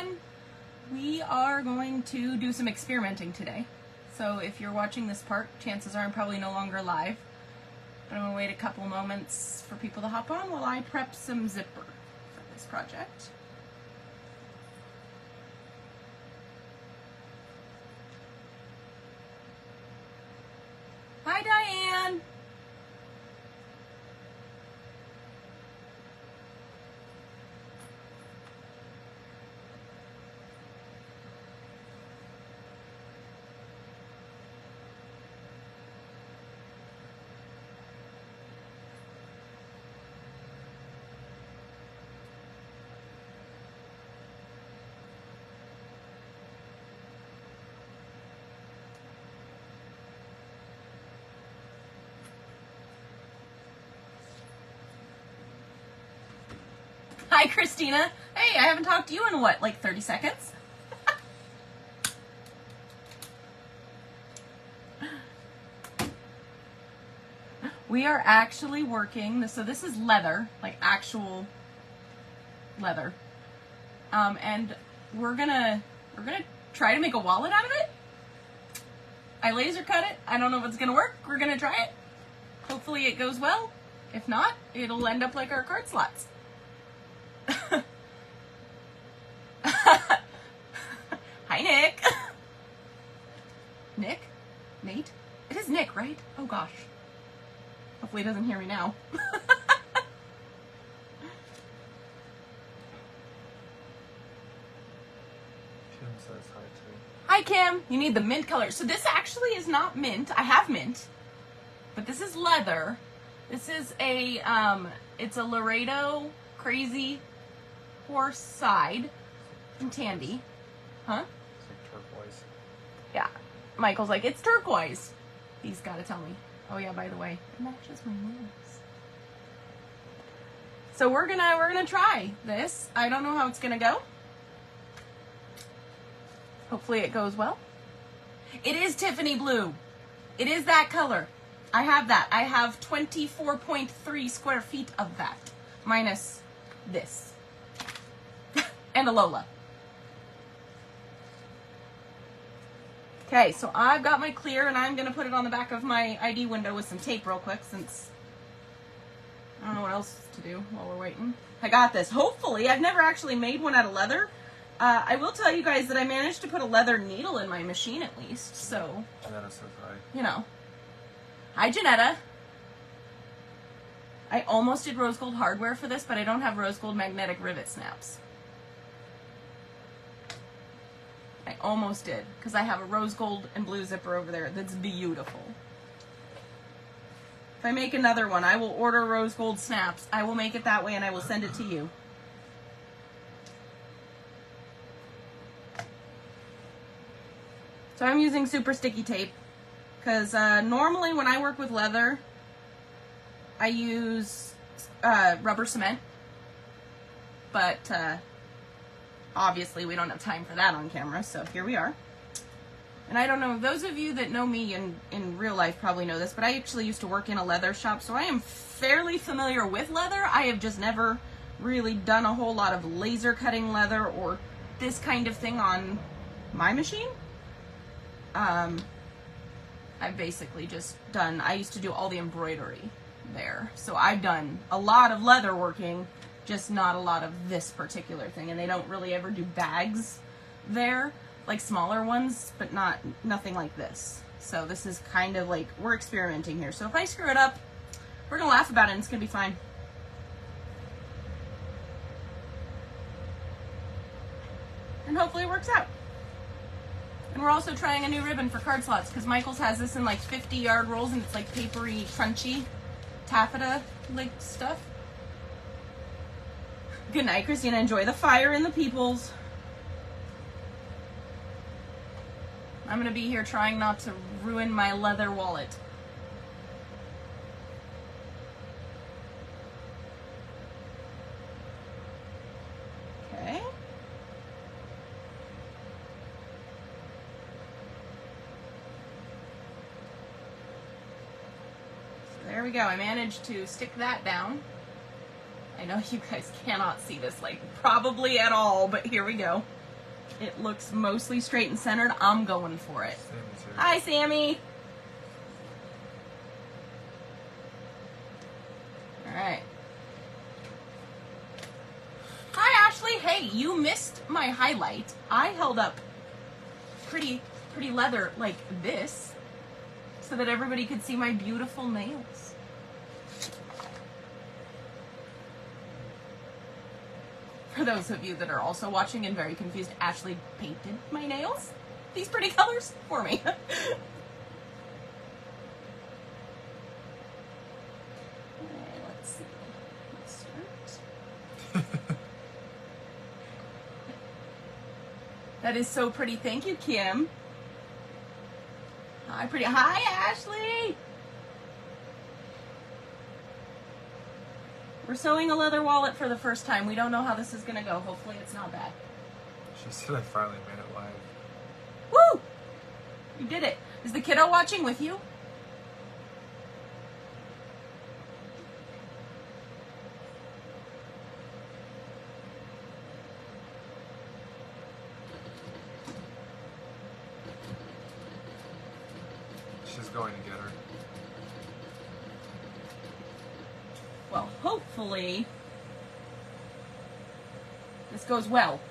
everyone. We are going to do some experimenting today. So if you're watching this part, chances are I'm probably no longer live. But I'm going to wait a couple moments for people to hop on while I prep some zipper for this project. Hi, Diane. Hi, Christina. Hey, I haven't talked to you in what, like 30 seconds? We are actually working, so this is leather, like actual leather. And we're gonna try to make a wallet out of it. I laser cut it. I don't know if it's gonna work. We're gonna try it. Hopefully it goes well. If not, it'll end up like our card slots. Hi, Nick. Nick? Nate? It is Nick, right? Oh gosh. Hopefully he doesn't hear me now. Kim says hi too. Hi, Kim. You need the mint color. So this actually is not mint. I have mint, but this is leather. This is a, it's a Laredo Crazy Horse Side from Tandy. Huh? It's like turquoise. Yeah. Michael's like, it's turquoise. He's got to tell me. Oh yeah, by the way, it matches my nails. So we're gonna try this. I don't know how it's gonna go. Hopefully it goes well. It is Tiffany blue. It is that color. I have that. I have 24.3 square feet of that, minus this. And a Lola. Okay, so I've got my clear and I'm going to put it on the back of my ID window with some tape real quick since I don't know what else to do while we're waiting. I got this. Hopefully, I've never actually made one out of leather. I will tell you guys that I managed to put a leather needle in my machine at least, so. Janetta says hi. You know. Hi, Janetta. I almost did rose gold hardware for this, but I don't have rose gold magnetic rivet snaps. I almost did, because I have a rose gold and blue zipper over there that's beautiful. If I make another one, I will order rose gold snaps. I will make it that way and I will send it to you. So I'm using super sticky tape, because normally when I work with leather, I use rubber cement, but obviously we don't have time for that on camera, so here we are. And I don't know, those of you that know me in real life probably know this, but I actually used to work in a leather shop, so I am fairly familiar with leather. I have just never really done a whole lot of laser cutting leather or this kind of thing on my machine. I've basically just done, I used to do all the embroidery there. So I've done a lot of leather working, just not a lot of this particular thing. And they don't really ever do bags there, like smaller ones, but nothing like this. So this is kind of like, we're experimenting here. So if I screw it up, we're gonna laugh about it and it's gonna be fine. And hopefully it works out. And we're also trying a new ribbon for card slots, because Michael's has this in like 50-yard rolls and it's like papery, crunchy, taffeta like stuff. Good night, Christina. Enjoy the fire and the peoples. I'm going to be here trying not to ruin my leather wallet. Okay. So there we go. I managed to stick that down. I know you guys cannot see this, like, probably at all, but here we go. It looks mostly straight and centered. I'm going for it. Sammy too. Hi, Sammy. All right. Hi, Ashley. Hey, you missed my highlight. I held up pretty leather like this so that everybody could see my beautiful nails. For those of you that are also watching and very confused, Ashley painted my nails, these pretty colors, for me. Okay, let's see. Let's start. That is so pretty. Thank you, Kim. Hi, pretty. Hi, Ashley. We're sewing a leather wallet for the first time. We don't know how this is going to go. Hopefully it's not bad. She said I finally made it live. Woo! You did it. Is the kiddo watching with you? She's going to get her. Well, hopefully this goes well.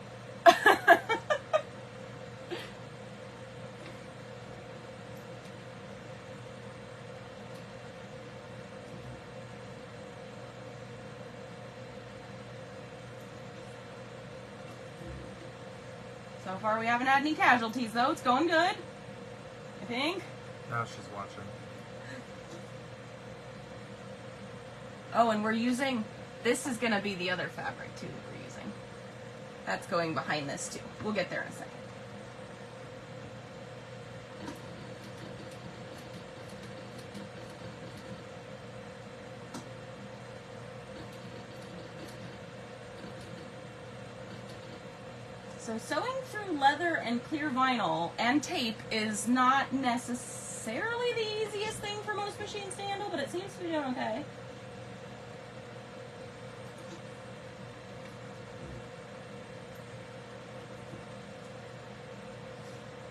So far we haven't had any casualties though. It's going good, I think. Now she's watching. Oh, and we're using, this is going to be the other fabric too that we're using. That's going behind this too. We'll get there in a second. So sewing through leather and clear vinyl and tape is not necessarily the easiest thing for most machines to handle, but it seems to be doing okay.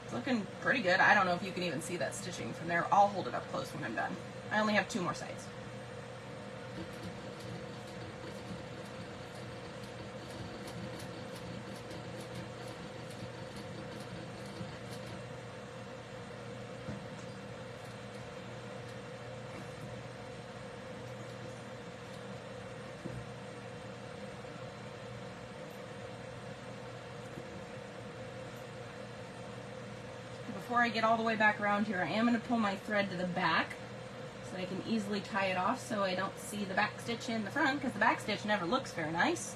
It's looking pretty good. I don't know if you can even see that stitching from there. I'll hold it up close when I'm done. I only have 2 more sides. Before I get all the way back around here, I am going to pull my thread to the back so that I can easily tie it off so I don't see the back stitch in the front, because the back stitch never looks very nice.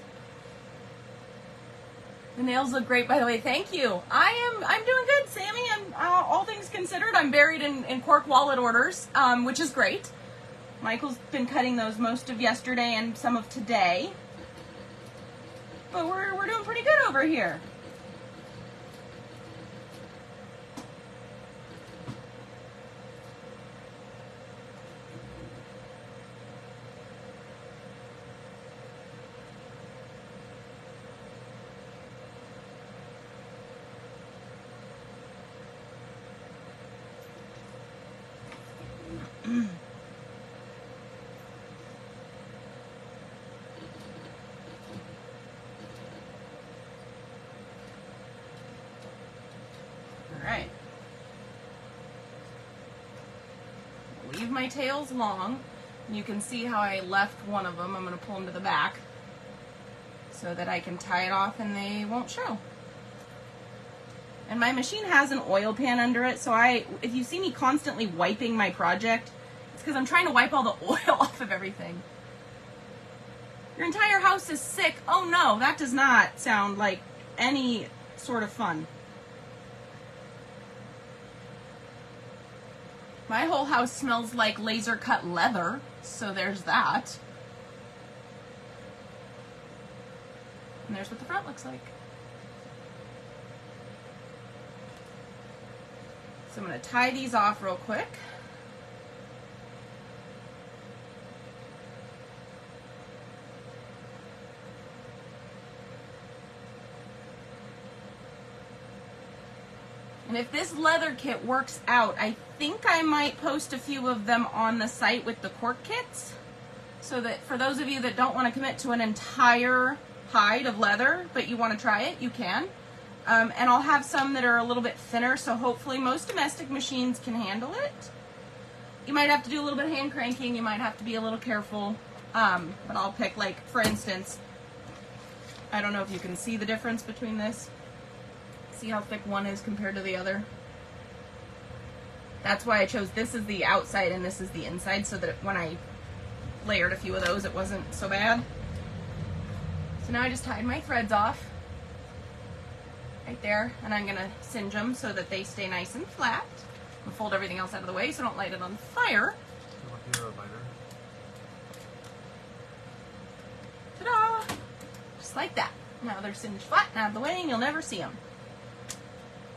The nails look great, by the way. Thank you. I'm doing good, Sammy. All things considered, I'm buried in Cork wallet orders, which is great. Michael's been cutting those most of yesterday and some of today, but we're doing pretty good over here. Alright. Leave my tails long. You can see how I left one of them. I'm going to pull them to the back so that I can tie it off and they won't show. And my machine has an oil pan under it, so if you see me constantly wiping my project, it's because I'm trying to wipe all the oil off of everything. Your entire house is sick. Oh no, that does not sound like any sort of fun. My whole house smells like laser cut leather, so there's that. And there's what the front looks like. So I'm going to tie these off real quick. If this leather kit works out, I think I might post a few of them on the site with the cork kits, so that for those of you that don't want to commit to an entire hide of leather, but you want to try it, you can. And I'll have some that are a little bit thinner, so hopefully most domestic machines can handle it. You might have to do a little bit of hand cranking, you might have to be a little careful, but I'll pick, like, for instance, I don't know if you can see the difference between this. See how thick one is compared to the other? That's why I chose this is the outside and this is the inside, so that when I layered a few of those, it wasn't so bad. So now I just tied my threads off right there, and I'm gonna singe them so that they stay nice and flat. I'll fold everything else out of the way so don't light it on fire. Do you want a lighter? Ta-da! Just like that. Now they're singed flat and out of the way, and you'll never see them.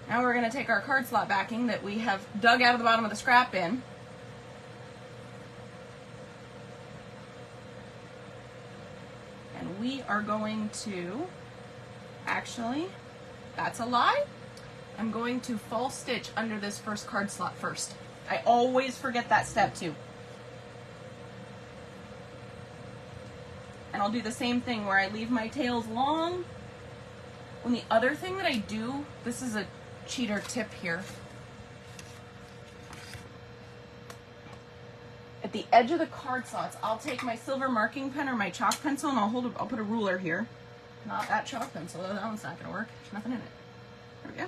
Now we're going to take our card slot backing that we have dug out of the bottom of the scrap bin. And we are going to, actually, that's a lie. I'm going to false stitch under this first card slot first. I always forget that step too. And I'll do the same thing where I leave my tails long. And the other thing that I do, this is a cheater tip here. At the edge of the card slots, I'll take my silver marking pen or my chalk pencil and I'll put a ruler here. Not that chalk pencil, though, that one's not gonna work. There's nothing in it. There we go.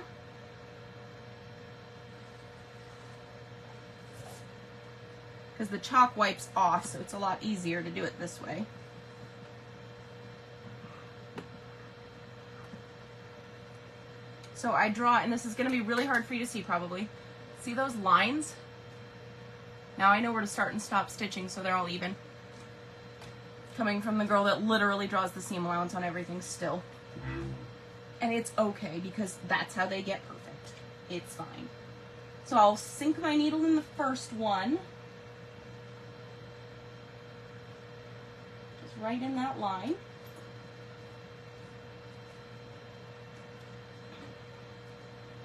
Because the chalk wipes off, so it's a lot easier to do it this way. So I draw, and this is going to be really hard for you to see probably. See those lines? Now I know where to start and stop stitching so they're all even. Coming from the girl that literally draws the seam allowance on everything still. And it's okay because that's how they get perfect. It's fine. So I'll sink my needle in the first one. Just right in that line.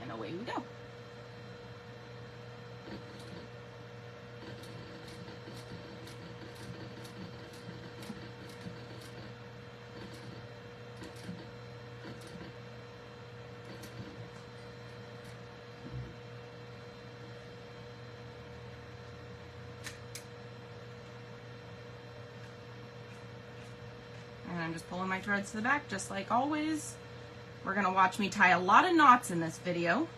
And away we go. And I'm just pulling my threads to the back just like always. We're going to watch me tie a lot of knots in this video.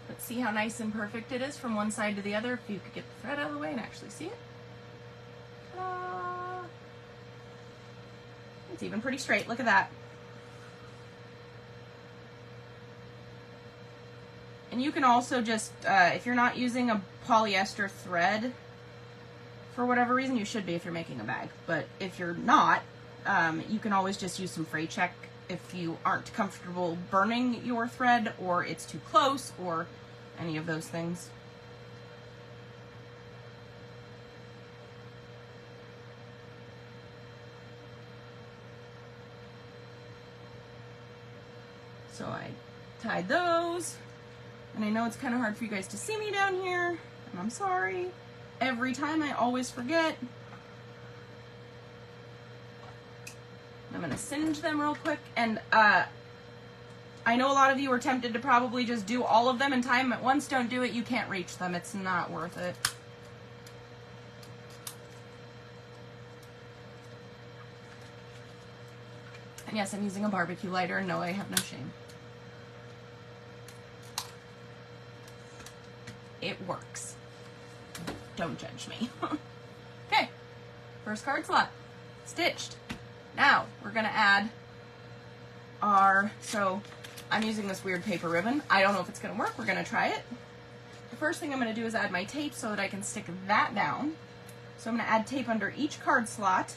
Let's see how nice and perfect it is from one side to the other. If you could get the thread out of the way and actually see it. Ta-da! It's even pretty straight. Look at that. And you can also just, if you're not using a polyester thread, for whatever reason, you should be if you're making a bag. But if you're not, you can always just use some fray check if you aren't comfortable burning your thread or it's too close or any of those things. So I tied those, and I know it's kind of hard for you guys to see me down here, and I'm sorry. Every time I always forget. I'm going to singe them real quick, and I know a lot of you are tempted to probably just do all of them and tie them at once. Don't do it. You can't reach them. It's not worth it. And yes, I'm using a barbecue lighter, and no, I have no shame. It works. Don't judge me. Okay, first card slot, stitched. Now, we're going to add our, so I'm using this weird paper ribbon. I don't know if it's going to work. We're going to try it. The first thing I'm going to do is add my tape so that I can stick that down. So I'm going to add tape under each card slot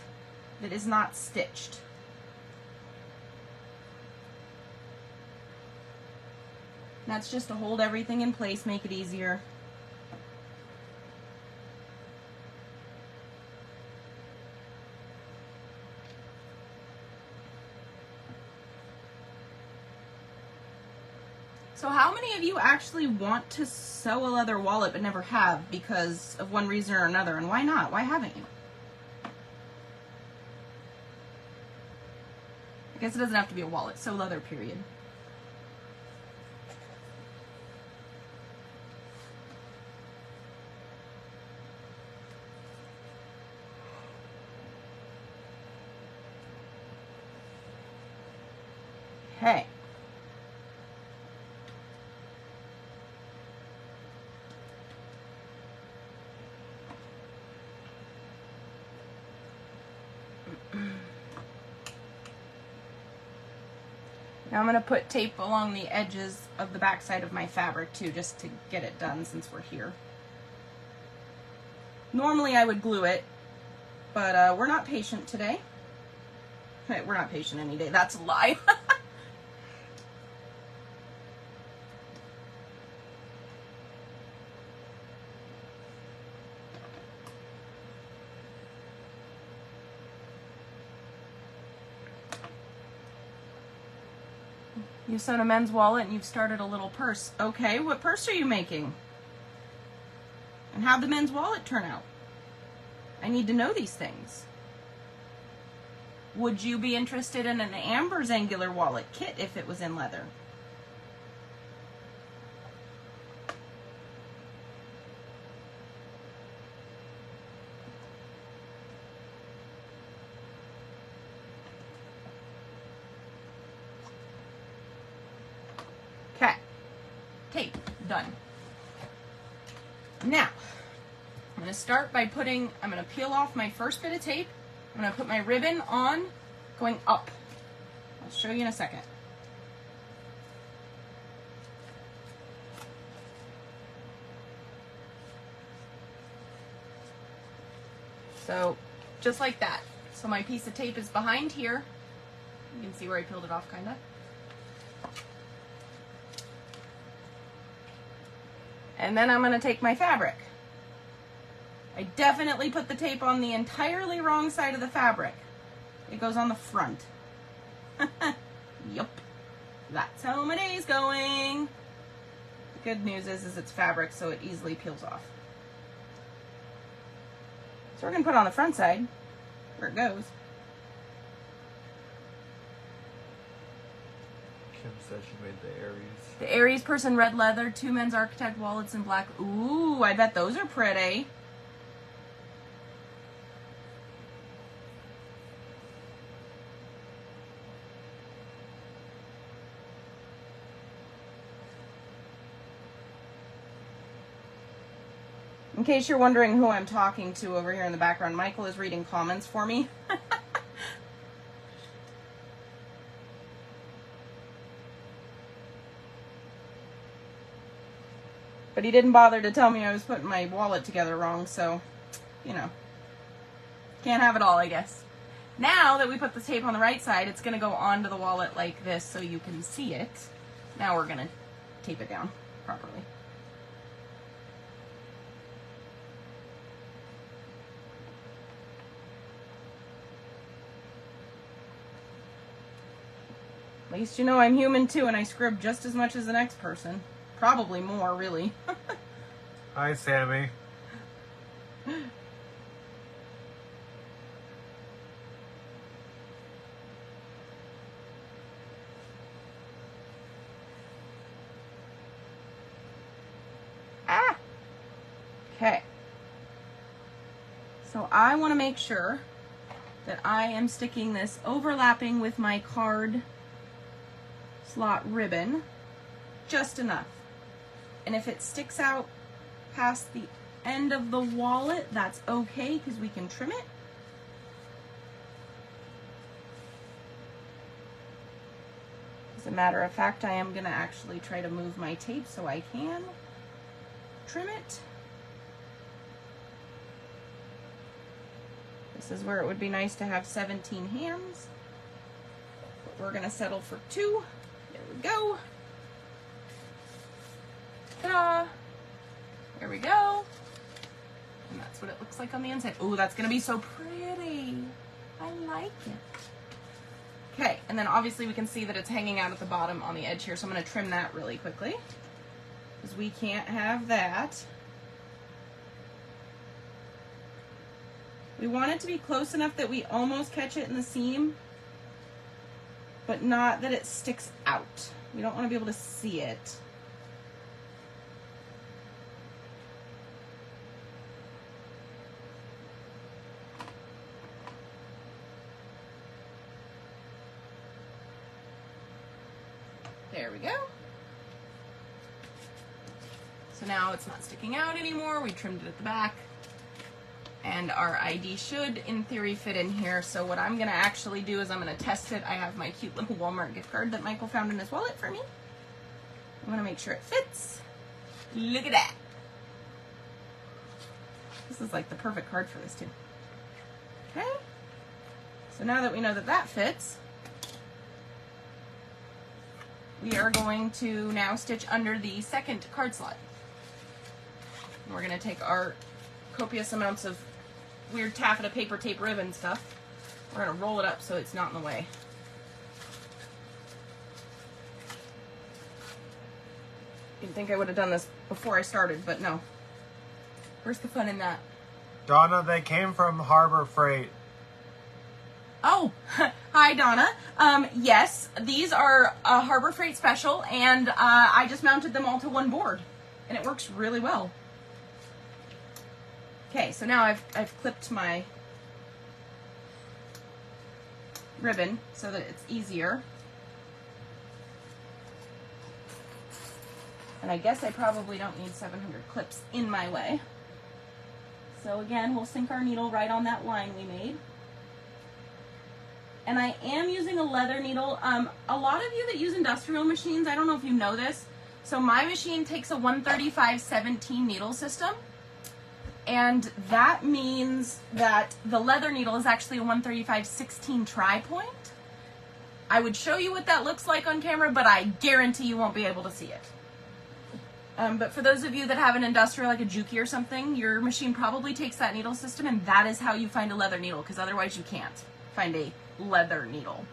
that is not stitched. And that's just to hold everything in place, make it easier. So how many of you actually want to sew a leather wallet but never have because of one reason or another? And why not? Why haven't you? I guess it doesn't have to be a wallet. Sew leather, period. Okay. Now I'm going to put tape along the edges of the back side of my fabric too, just to get it done since we're here. Normally I would glue it, but we're not patient today. We're not patient any day. That's a lie. You sewed a men's wallet and you've started a little purse. Okay, what purse are you making? And how'd the men's wallet turn out? I need to know these things. Would you be interested in an Amber's Angular wallet kit if it was in leather? Okay, tape, done. Now, I'm going to start by I'm going to peel off my first bit of tape. I'm going to put my ribbon on, going up. I'll show you in a second. So, just like that. So my piece of tape is behind here. You can see where I peeled it off, kind of. And then I'm going to take my fabric. I definitely put the tape on the entirely wrong side of the fabric. It goes on the front. Yup. That's how my day's going. The good news is it's fabric, so it easily peels off. So we're going to put it on the front side, where it goes. Kim said she made the Aries. The Aries purse in red leather, 2 men's architect wallets in black. Ooh, I bet those are pretty. In case you're wondering who I'm talking to over here in the background, Michael is reading comments for me. But he didn't bother to tell me I was putting my wallet together wrong, so, you know. Can't have it all, I guess. Now that we put the tape on the right side, it's going to go onto the wallet like this so you can see it. Now we're going to tape it down properly. At least you know I'm human too, and I scrib just as much as the next person. Probably more, really. Hi, Sammy. Ah! Okay. So I want to make sure that I am sticking this overlapping with my card slot ribbon just enough. And if it sticks out past the end of the wallet, that's okay because we can trim it. As a matter of fact, I am going to actually try to move my tape so I can trim it. This is where it would be nice to have 17 hands. But we're going to settle for 2. There we go. Ta-da! There we go. And that's what it looks like on the inside. Oh, that's going to be so pretty. I like it. Okay, and then obviously we can see that it's hanging out at the bottom on the edge here, so I'm going to trim that really quickly, because we can't have that. We want it to be close enough that we almost catch it in the seam, but not that it sticks out. We don't want to be able to see it. There we go. So now it's not sticking out anymore. We trimmed it at the back. And our ID should, in theory, fit in here. So what I'm going to actually do is I'm going to test it. I have my cute little Walmart gift card that Michael found in his wallet for me. I'm going to make sure it fits. Look at that. This is like the perfect card for this too. Okay. So now that we know that that fits, we are going to now stitch under the second card slot. And we're going to take our copious amounts of weird taffeta paper tape ribbon stuff. We're going to roll it up so it's not in the way. You'd think I would have done this before I started, but no. Where's the fun in that? Donna, they came from Harbor Freight. Oh, hi Donna. Yes, these are a Harbor Freight special, and I just mounted them all to one board, and it works really well. Okay, so now I've clipped my ribbon so that it's easier. And I guess I probably don't need 700 clips in my way. So again, we'll sink our needle right on that line we made. And I am using a leather needle. A lot of you that use industrial machines, I don't know if you know this, so my machine takes a 135/17 needle system. And that means that the leather needle is actually a 135/16 tri-point. I would show you what that looks like on camera, but I guarantee you won't be able to see it. But for those of you that have an industrial, like a Juki or something, your machine probably takes that needle system, and that is how you find a leather needle, because otherwise you can't find a leather needle.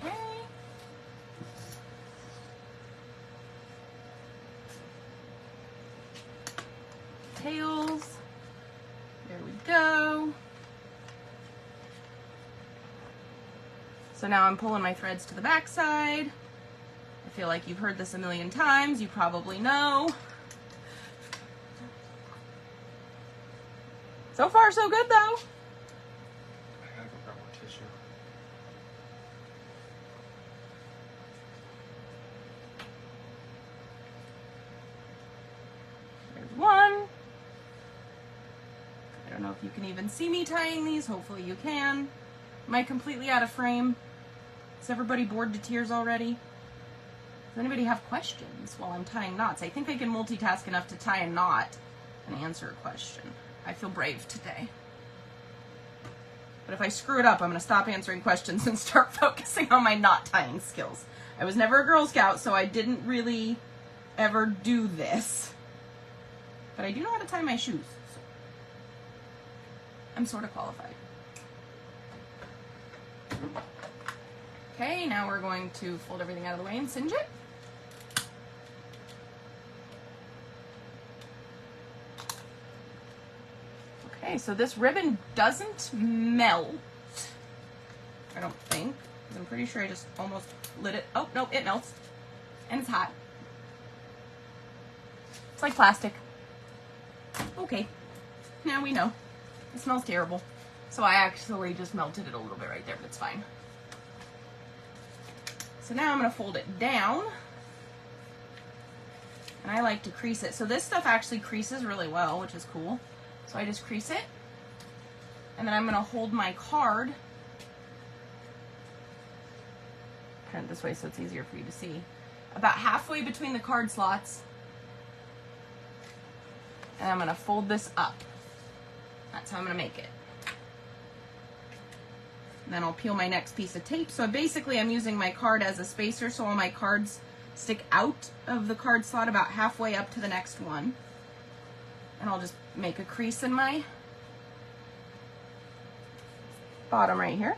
Okay. Tails. There we go. So now I'm pulling my threads to the back side. I feel like you've heard this a million times. You probably know. So far, so good, though. I gotta go grab more tissue. There's one. I don't know if you can even see me tying these. Hopefully you can. Am I completely out of frame? Is everybody bored to tears already? Does anybody have questions while I'm tying knots? I think I can multitask enough to tie a knot and answer a question. I feel brave today. But if I screw it up, I'm going to stop answering questions and start focusing on my knot tying skills. I was never a Girl Scout, so I didn't really ever do this. But I do know how to tie my shoes. So I'm sort of qualified. Okay, now we're going to fold everything out of the way and singe it. Okay, so this ribbon doesn't melt, I don't think. I'm pretty sure I just almost lit it. Oh, no, it melts. And it's hot. It's like plastic. Okay, now we know. It smells terrible. So I actually just melted it a little bit right there, but it's fine. So now I'm going to fold it down. And I like to crease it. So this stuff actually creases really well, which is cool. So I just crease it. And then I'm going to hold my card. Turn it this way so it's easier for you to see. About halfway between the card slots. And I'm going to fold this up. That's how I'm going to make it. And then I'll peel my next piece of tape. So basically I'm using my card as a spacer, so all my cards stick out of the card slot about halfway up to the next one. And I'll just make a crease in my bottom right here.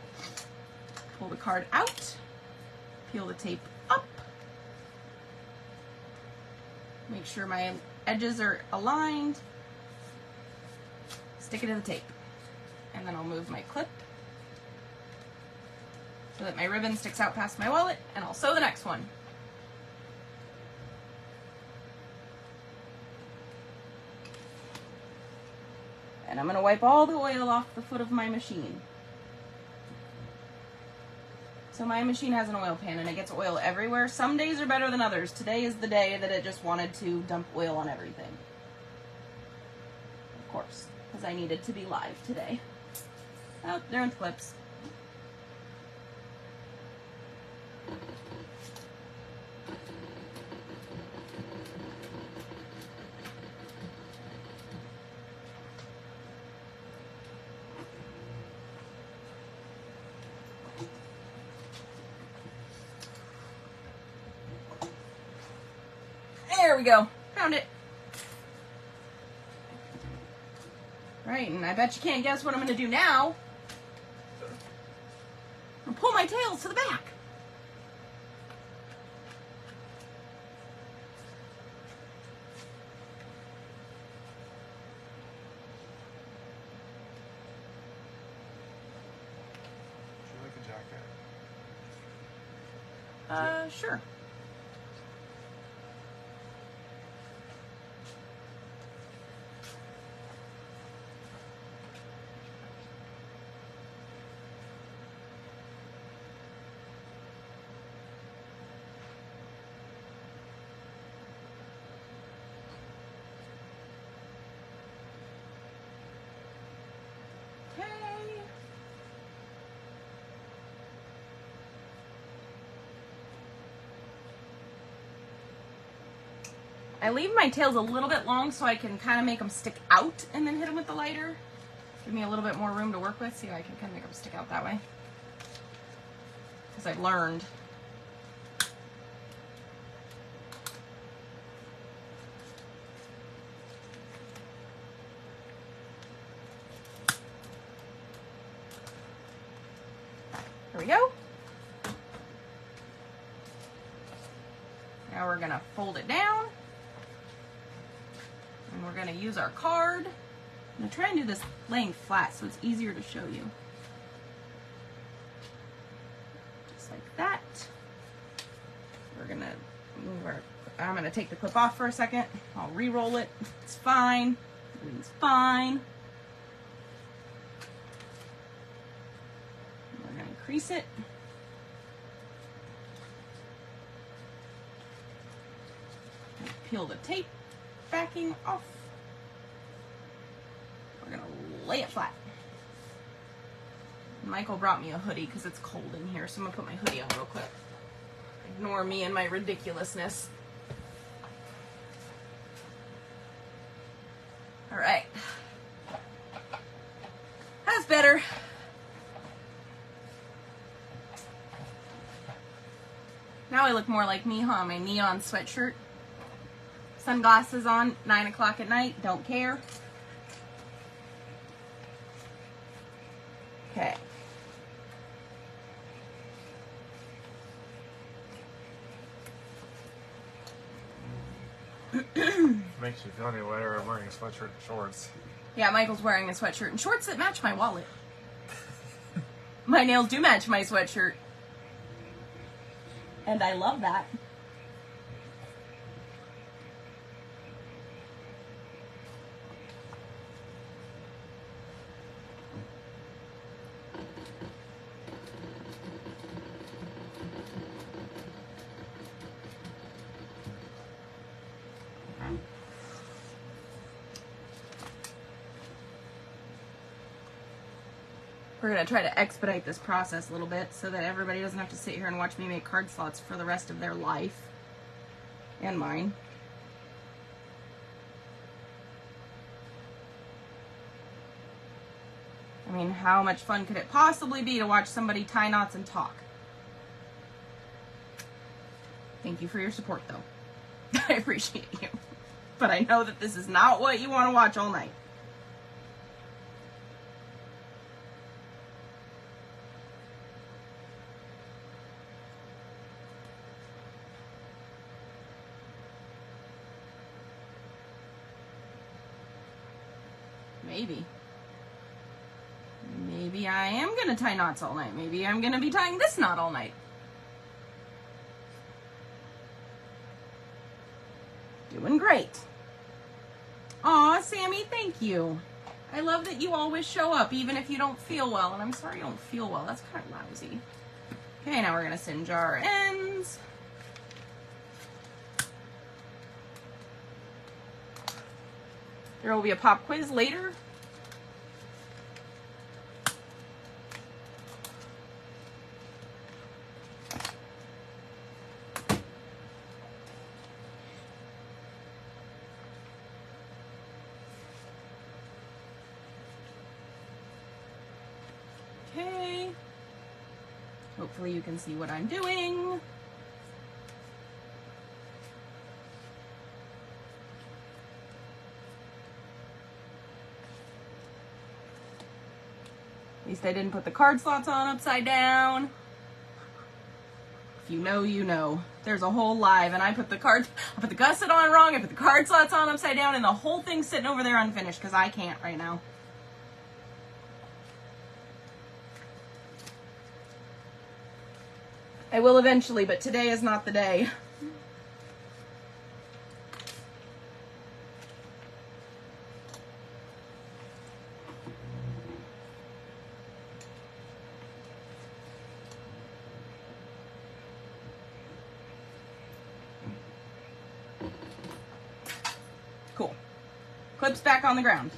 Pull the card out, peel the tape up, make sure my edges are aligned, stick it to the tape, and then I'll move my clip so that my ribbon sticks out past my wallet, and I'll sew the next one. And I'm going to wipe all the oil off the foot of my machine. So my machine has an oil pan and it gets oil everywhere. Some days are better than others. Today is the day that it just wanted to dump oil on everything. Of course, because I needed to be live today. Oh, they're in the clips. There we go. Found it. Right, and I bet you can't guess what I'm going to do now. I'm going to pull my tails to the back. Would you like a jacket? Sure. I leave my tails a little bit long so I can kind of make them stick out and then hit them with the lighter. Give me a little bit more room to work with. See how I can kind of make them stick out that way. Because I've learned. There we go. Now we're going to fold it down. And we're going to use our card. I'm going to try and do this laying flat so it's easier to show you. Just like that. We're going to move our, I'm going to take the clip off for a second. I'll re-roll it. It's fine. Everything's fine. We're going to crease it. Peel the tape backing off. We're gonna lay it flat. Michael brought me a hoodie because it's cold in here, so I'm gonna put my hoodie on real quick. Ignore me and my ridiculousness. All right. That's better. Now I look more like me, huh? My neon sweatshirt. Sunglasses on, 9 o'clock at night, don't care. Okay. Makes you feel any better. I'm wearing a sweatshirt and shorts. Yeah, Michael's wearing a sweatshirt and shorts that match my wallet. My nails do match my sweatshirt. And I love that. We're going to try to expedite this process a little bit so that everybody doesn't have to sit here and watch me make card slots for the rest of their life. And mine. I mean, how much fun could it possibly be to watch somebody tie knots and talk? Thank you for your support, though. I appreciate you. But I know that this is not what you want to watch all night. Maybe. Maybe I am going to tie knots all night. Maybe I'm going to be tying this knot all night. Doing great. Aw, Sammy, thank you. I love that you always show up, even if you don't feel well. And I'm sorry you don't feel well. That's kind of lousy. Okay, now we're going to singe our ends. There will be a pop quiz later. Okay. Hopefully you can see what I'm doing. At least I didn't put the card slots on upside down. If you know, you know. There's a whole live, and I put the gusset on wrong, I put the card slots on upside down, and the whole thing's sitting over there unfinished, because I can't right now. I will eventually, but today is not the day. Cool. Clips back on the ground.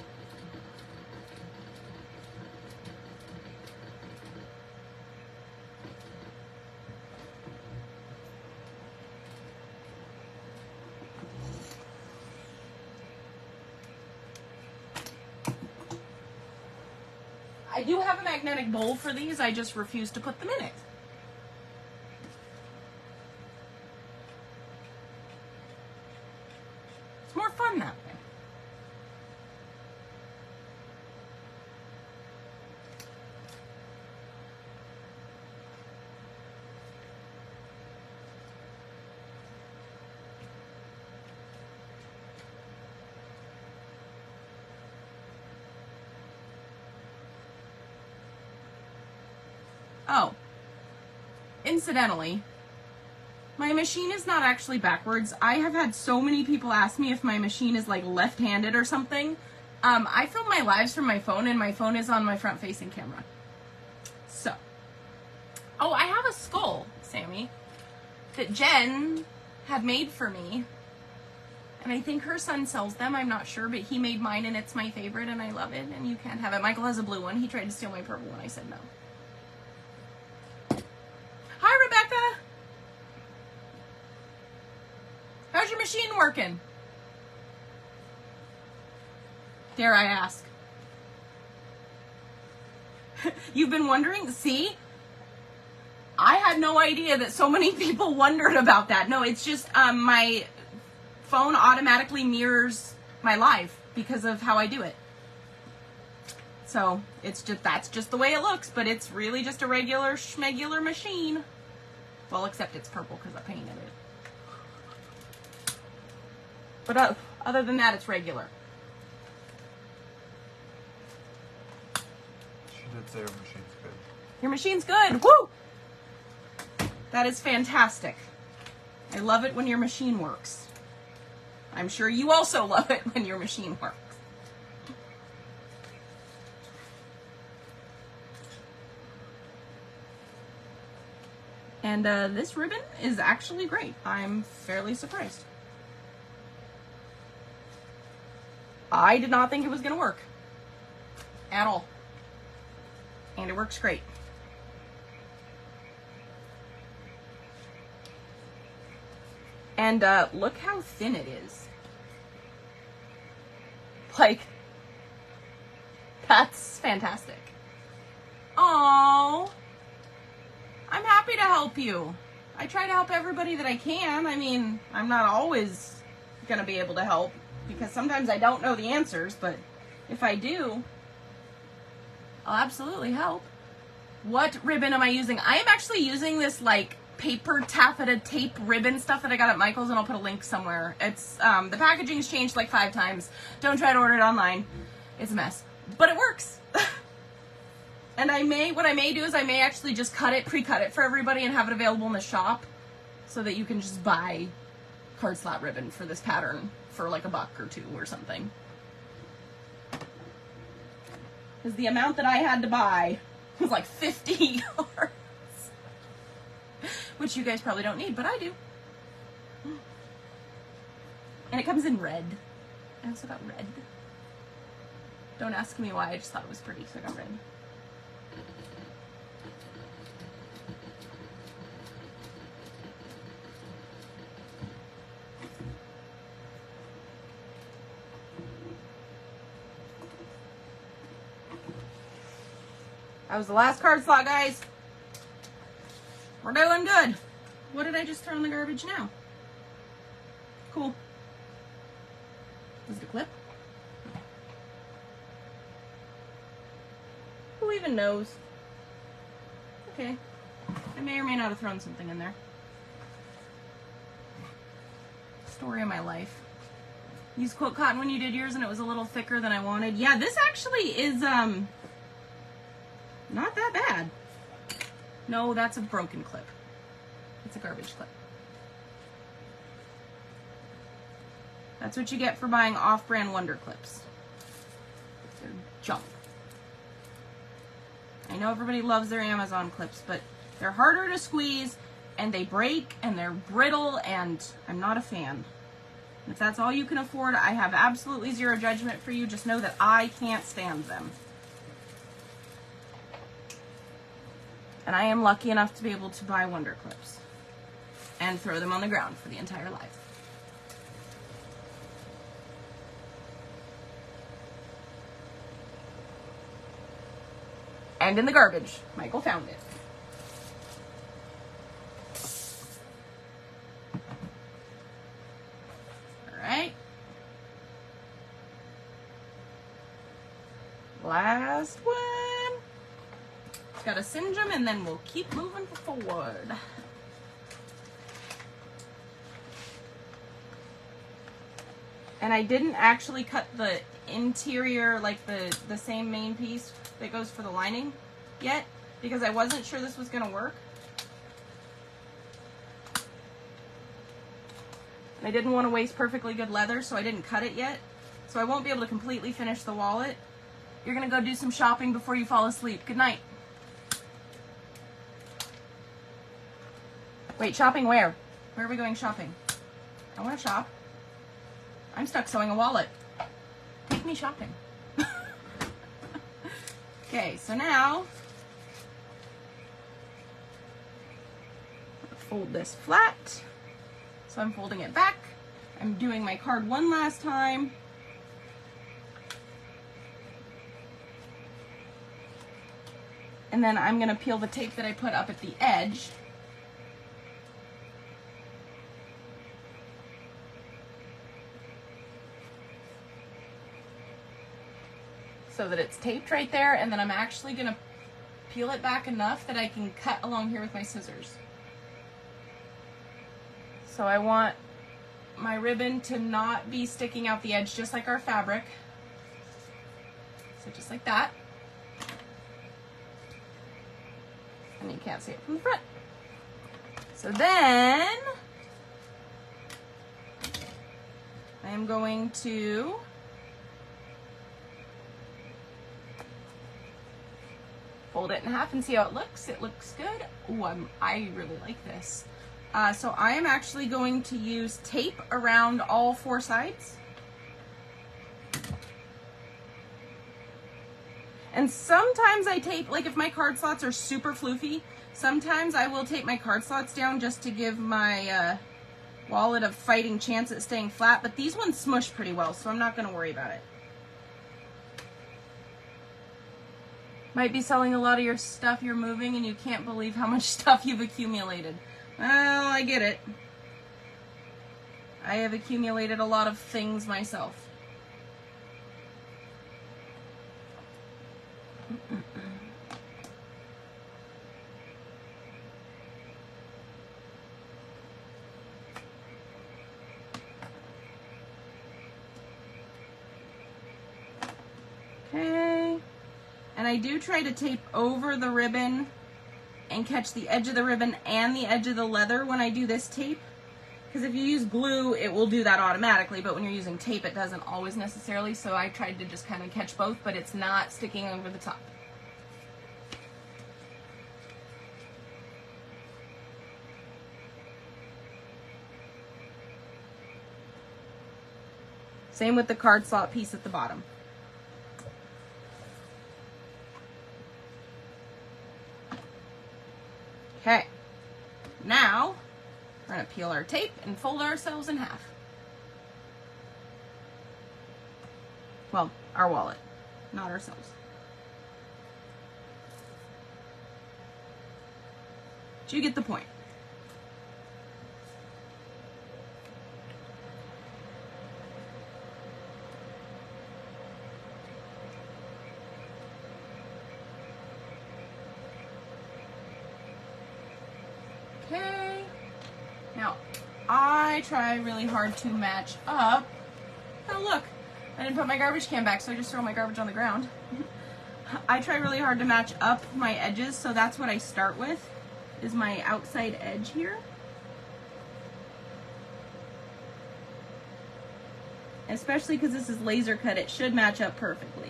I do have a magnetic bowl for these, I just refuse to put them in it. It's more fun that way. Oh, incidentally, my machine is not actually backwards. I have had so many people ask me if my machine is like left-handed or something. I film my lives from my phone, and my phone is on my front-facing camera. So, oh, I have a skull, Sammy, that Jen had made for me. And I think her son sells them, I'm not sure, but he made mine and it's my favorite and I love it, and you can't have it. Michael has a blue one. He tried to steal my purple one. I said no. Hi, Rebecca. How's your machine working? Dare I ask? You've been wondering? See? I had no idea that so many people wondered about that. No, it's just my phone automatically mirrors my live because of how I do it. So it's just, that's just the way it looks, but it's really just a regular schmegular machine. Well, except it's purple because I painted it. But other than that, it's regular. She did say her machine's good. Your machine's good. Woo! That is fantastic. I love it when your machine works. I'm sure you also love it when your machine works. And this ribbon is actually great. I'm fairly surprised. I did not think it was going to work. At all. And it works great. And look how thin it is. Like, that's fantastic. Aww. I'm happy to help you. I try to help everybody that I can. I mean, I'm not always going to be able to help because sometimes I don't know the answers, but if I do, I'll absolutely help. What ribbon am I using? I am actually using this like paper taffeta tape ribbon stuff that I got at Michael's, and I'll put a link somewhere. It's the packaging's changed like 5 times. Don't try to order it online. It's a mess, but it works. And what I may do is I may actually just pre-cut it for everybody and have it available in the shop so that you can just buy card slot ribbon for this pattern for like $1 or $2 or something. Because the amount that I had to buy was like 50 yards. Which you guys probably don't need, but I do. And it comes in red. I also got red. Don't ask me why, I just thought it was pretty, so I got red. That was the last card slot, guys. We're doing good. What did I just throw in the garbage now? Cool. Was it a clip? Who even knows? Okay. I may or may not have thrown something in there. Story of my life. Used quote cotton when you did yours and it was a little thicker than I wanted. Yeah, this actually is, not that bad. No, that's a broken clip. It's a garbage clip. That's what you get for buying off-brand Wonder Clips. They're junk. I know everybody loves their Amazon clips, but they're harder to squeeze, and they break, and they're brittle, and I'm not a fan. If that's all you can afford, I have absolutely zero judgment for you. Just know that I can't stand them. And I am lucky enough to be able to buy Wonder Clips and throw them on the ground for the entire life. And in the garbage. Michael found it. All right. Last one. Gotta singe them and then we'll keep moving forward. And I didn't actually cut the interior, like the same main piece that goes for the lining yet, because I wasn't sure this was gonna work. And I didn't want to waste perfectly good leather, so I didn't cut it yet. So I won't be able to completely finish the wallet. You're gonna go do some shopping before you fall asleep. Good night. Wait, shopping where? Where are we going shopping? I want to shop. I'm stuck sewing a wallet. Take me shopping. Okay, so now, fold this flat. So I'm folding it back. I'm doing my card one last time. And then I'm going to peel the tape that I put up at the edge. So that it's taped right there, and then I'm actually going to peel it back enough that I can cut along here with my scissors. So I want my ribbon to not be sticking out the edge, just like our fabric. So just like that. And you can't see it from the front. So then I am going to fold it in half and see how it looks. It looks good. Ooh, I really like this. So I am actually going to use tape around all 4 sides. And sometimes I tape, like if my card slots are super floofy, sometimes I will tape my card slots down just to give my wallet a fighting chance at staying flat, but these ones smush pretty well, so I'm not going to worry about it. Might be selling a lot of your stuff you're moving and you can't believe how much stuff you've accumulated. Well, I get it. I have accumulated a lot of things myself. Okay. And I do try to tape over the ribbon and catch the edge of the ribbon and the edge of the leather when I do this tape. Because if you use glue, it will do that automatically, but when you're using tape, it doesn't always necessarily. So I tried to just kind of catch both, but it's not sticking over the top. Same with the card slot piece at the bottom. Okay, now we're going to peel our tape and fold ourselves in half. Well, our wallet, not ourselves. But you get the point. Okay, now I try really hard to match up. Oh look, I didn't put my garbage can back, so I just throw my garbage on the ground. I try really hard to match up my edges, so that's what I start with, is my outside edge here. Especially because this is laser cut, it should match up perfectly.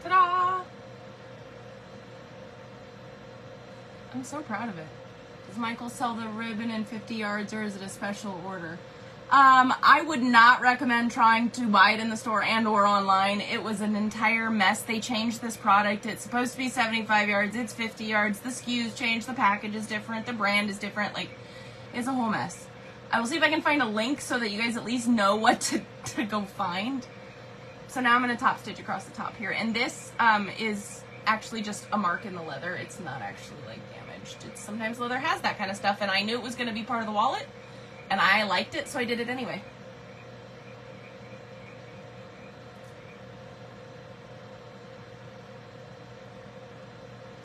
Ta-da! I'm so proud of it. Does Michael sell the ribbon in 50 yards, or is it a special order? I would not recommend trying to buy it in the store and or online. It was an entire mess. They changed this product. It's supposed to be 75 yards. It's 50 yards. The SKUs changed. The package is different. The brand is different. Like, it's a whole mess. I will see if I can find a link so that you guys at least know what to go find. So now I'm going to top stitch across the top here. And this is actually just a mark in the leather. It's not actually like damaged. It's, sometimes leather has that kind of stuff, and I knew it was going to be part of the wallet, and I liked it, so I did it anyway.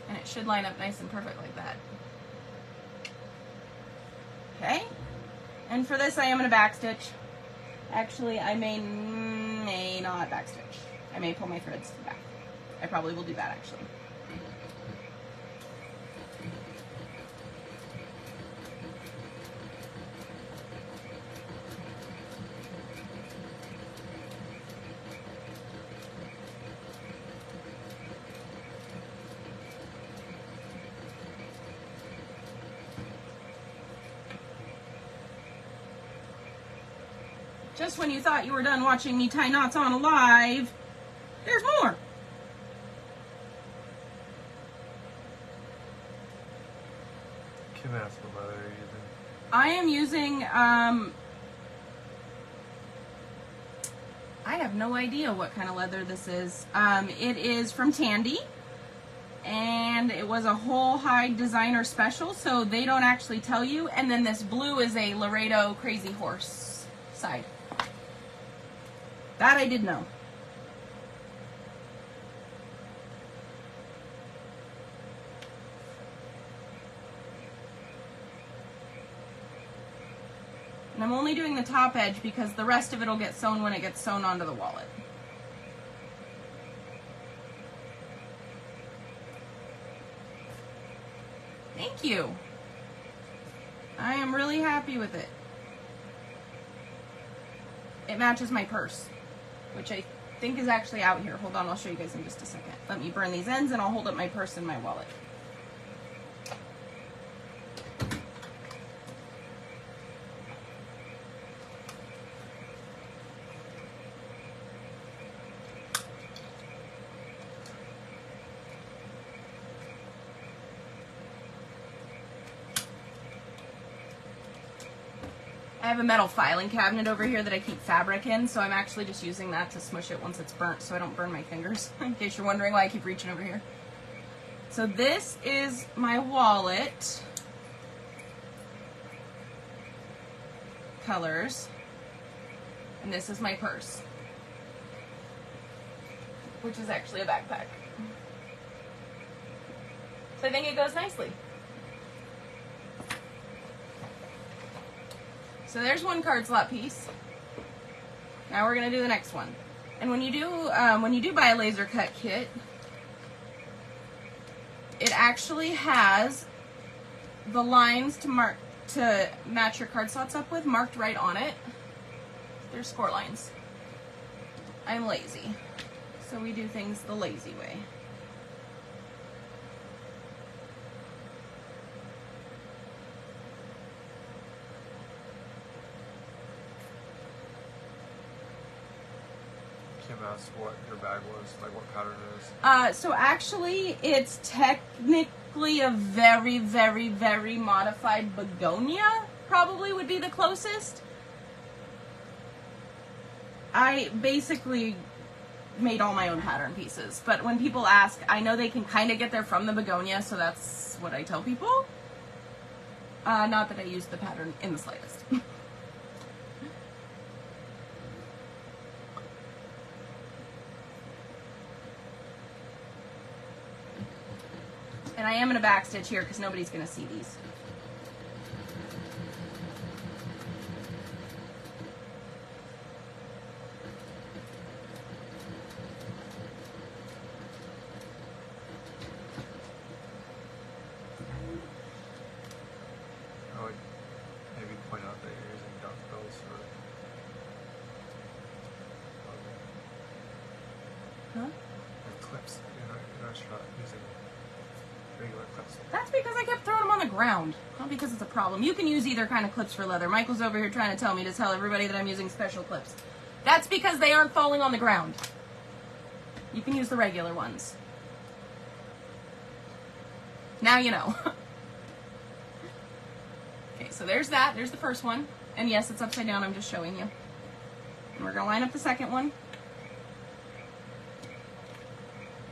And it should line up nice and perfect like that. Okay. And for this, I am going to backstitch. Actually, I may not backstitch. I may pull my threads to the back. I probably will do that, actually. Just when you thought you were done watching me tie knots on Alive, there's more. Can I ask what leather you're using? I am using, I have no idea what kind of leather this is. It is from Tandy, and it was a whole hide designer special, so they don't actually tell you. And then this blue is a Laredo Crazy Horse side. That I did know. And I'm only doing the top edge because the rest of it will get sewn when it gets sewn onto the wallet. Thank you. I am really happy with it. It matches my purse, which I think is actually out here. Hold on, I'll show you guys in just a second. Let me burn these ends and I'll hold up my purse and my wallet. I have a metal filing cabinet over here that I keep fabric in, so I'm actually just using that to smush it once it's burnt so I don't burn my fingers, in case you're wondering why I keep reaching over here. So this is my wallet. Colors. And this is my purse, which is actually a backpack. So I think it goes nicely. So there's one card slot piece. Now we're gonna do the next one. And when you do buy a laser cut kit, it actually has the lines to match your card slots up with marked right on it. There's score lines. I'm lazy, so we do things the lazy way. That's what your bag was, like what pattern it is. So actually, it's technically a very, very, very modified begonia. Probably would be the closest. I basically made all my own pattern pieces, but when people ask, I know they can kind of get there from the begonia, so that's what I tell people. Not that I use the pattern in the slightest. And I am going to backstitch here because nobody's going to see these. I would maybe point out that you're using duckbills for... Huh? And clips. You're not using... regular clips. That's because I kept throwing them on the ground, not because it's a problem. You can use either kind of clips for leather. Michael's over here trying to tell me to tell everybody that I'm using special clips. That's because they aren't falling on the ground. You can use the regular ones. Now you know. Okay, so there's that. There's the first one. And yes, it's upside down. I'm just showing you. And we're going to line up the second one.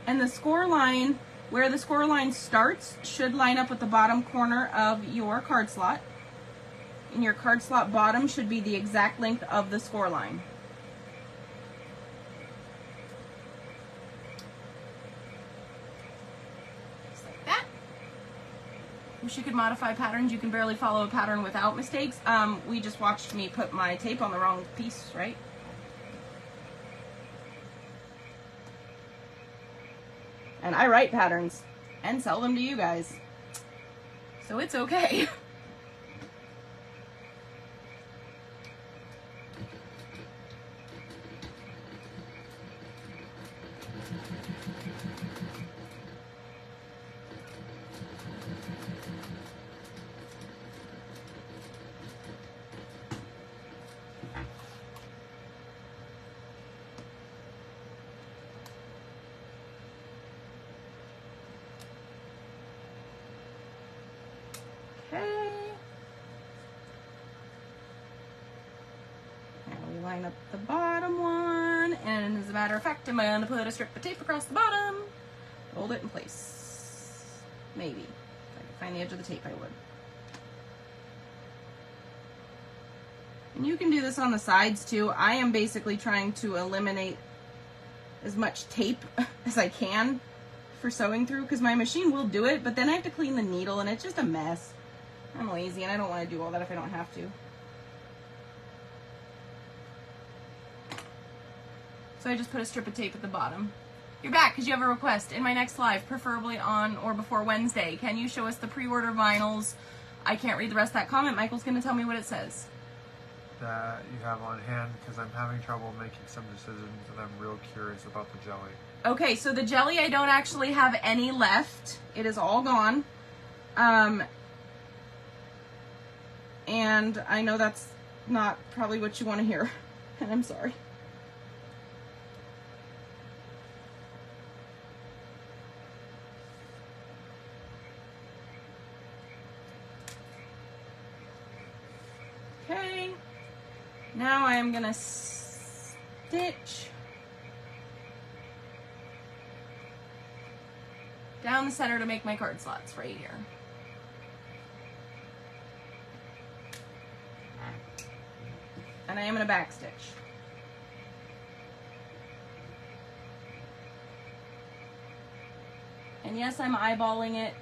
And the score line... where the score line starts should line up with the bottom corner of your card slot. And your card slot bottom should be the exact length of the score line. Just like that. Wish you could modify patterns. You can barely follow a pattern without mistakes. We just watched me put my tape on the wrong piece, right? And I write patterns and sell them to you guys. So it's okay. Line up the bottom one, and as a matter of fact, I'm going to put a strip of tape across the bottom, hold it in place. Maybe. If I could find the edge of the tape, I would. And you can do this on the sides too. I am basically trying to eliminate as much tape as I can for sewing through, because my machine will do it, but then I have to clean the needle, and it's just a mess. I'm lazy, and I don't want to do all that if I don't have to. So I just put a strip of tape at the bottom. You're back because you have a request. In my next live, preferably on or before Wednesday, can you show us the pre-order vinyls? I can't read the rest of that comment. Michael's going to tell me what it says. that you have on hand, because I'm having trouble making some decisions and I'm real curious about the jelly. Okay, so the jelly, I don't actually have any left. It is all gone. And I know that's not probably what you want to hear, and I'm sorry. Okay, now I'm gonna stitch down the center to make my card slots right here. And I am gonna back stitch. And yes, I'm eyeballing it.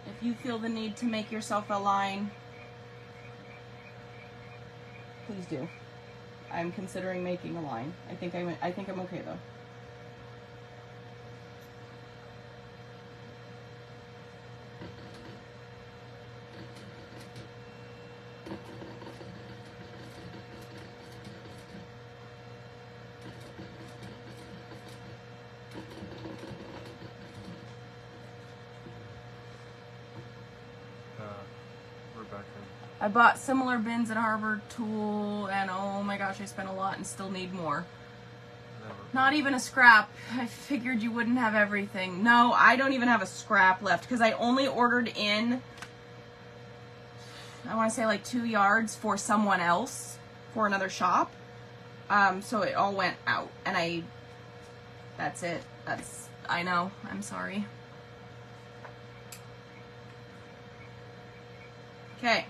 If you feel the need to make yourself a line, please do. I'm considering making a line. I think I'm okay though. Rebecca. I bought similar bins at Harbor Tool, and oh my gosh, I spent a lot and still need more. Never. Not even a scrap. I figured you wouldn't have everything. No, I don't even have a scrap left because I only ordered in, I want to say like 2 yards for someone else, for another shop. So it all went out, and that's it. I know, I'm sorry. Okay.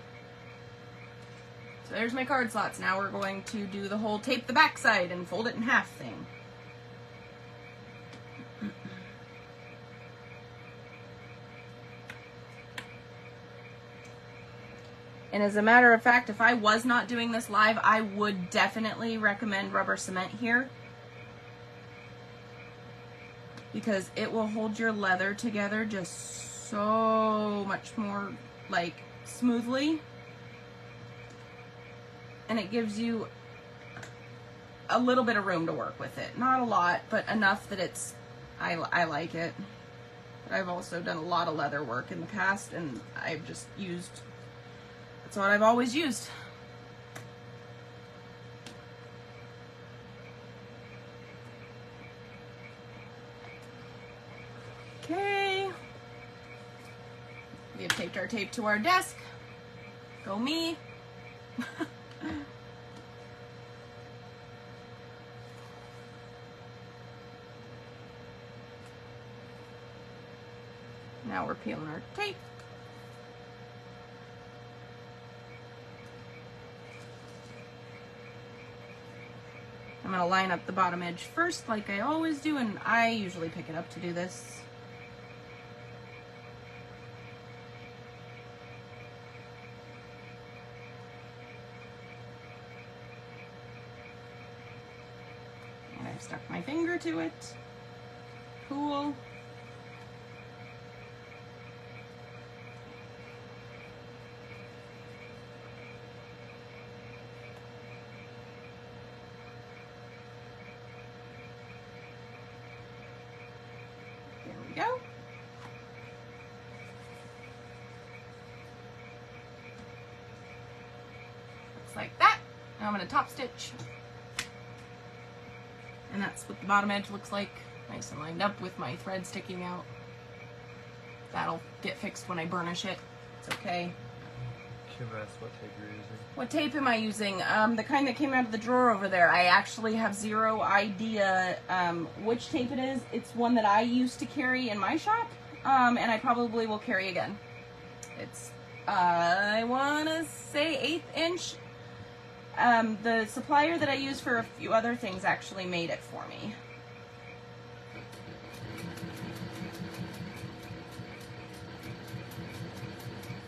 So there's my card slots. Now we're going to do the whole tape the backside and fold it in half thing. And as a matter of fact, if I was not doing this live, I would definitely recommend rubber cement here, because it will hold your leather together just so much more, like, smoothly. And it gives you a little bit of room to work with it. Not a lot, but enough that I like it. But I've also done a lot of leather work in the past, and I've just used, that's what I've always used. Okay. We have taped our tape to our desk. Go me. Now we're peeling our tape. I'm going to line up the bottom edge first like I always do, and I usually pick it up to do this. And I've stuck my finger to it. Cool. There we go. Looks like that. Now I'm going to top stitch. And that's what the bottom edge looks like. Nice and lined up with my thread sticking out. That'll get fixed when I burnish it. It's okay. Can you ask what tape you're using? What tape am I using? The kind that came out of the drawer over there. I actually have zero idea which tape it is. It's one that I used to carry in my shop, and I probably will carry again. It's, I want to say 1/8 inch. The supplier that I use for a few other things actually made it for me.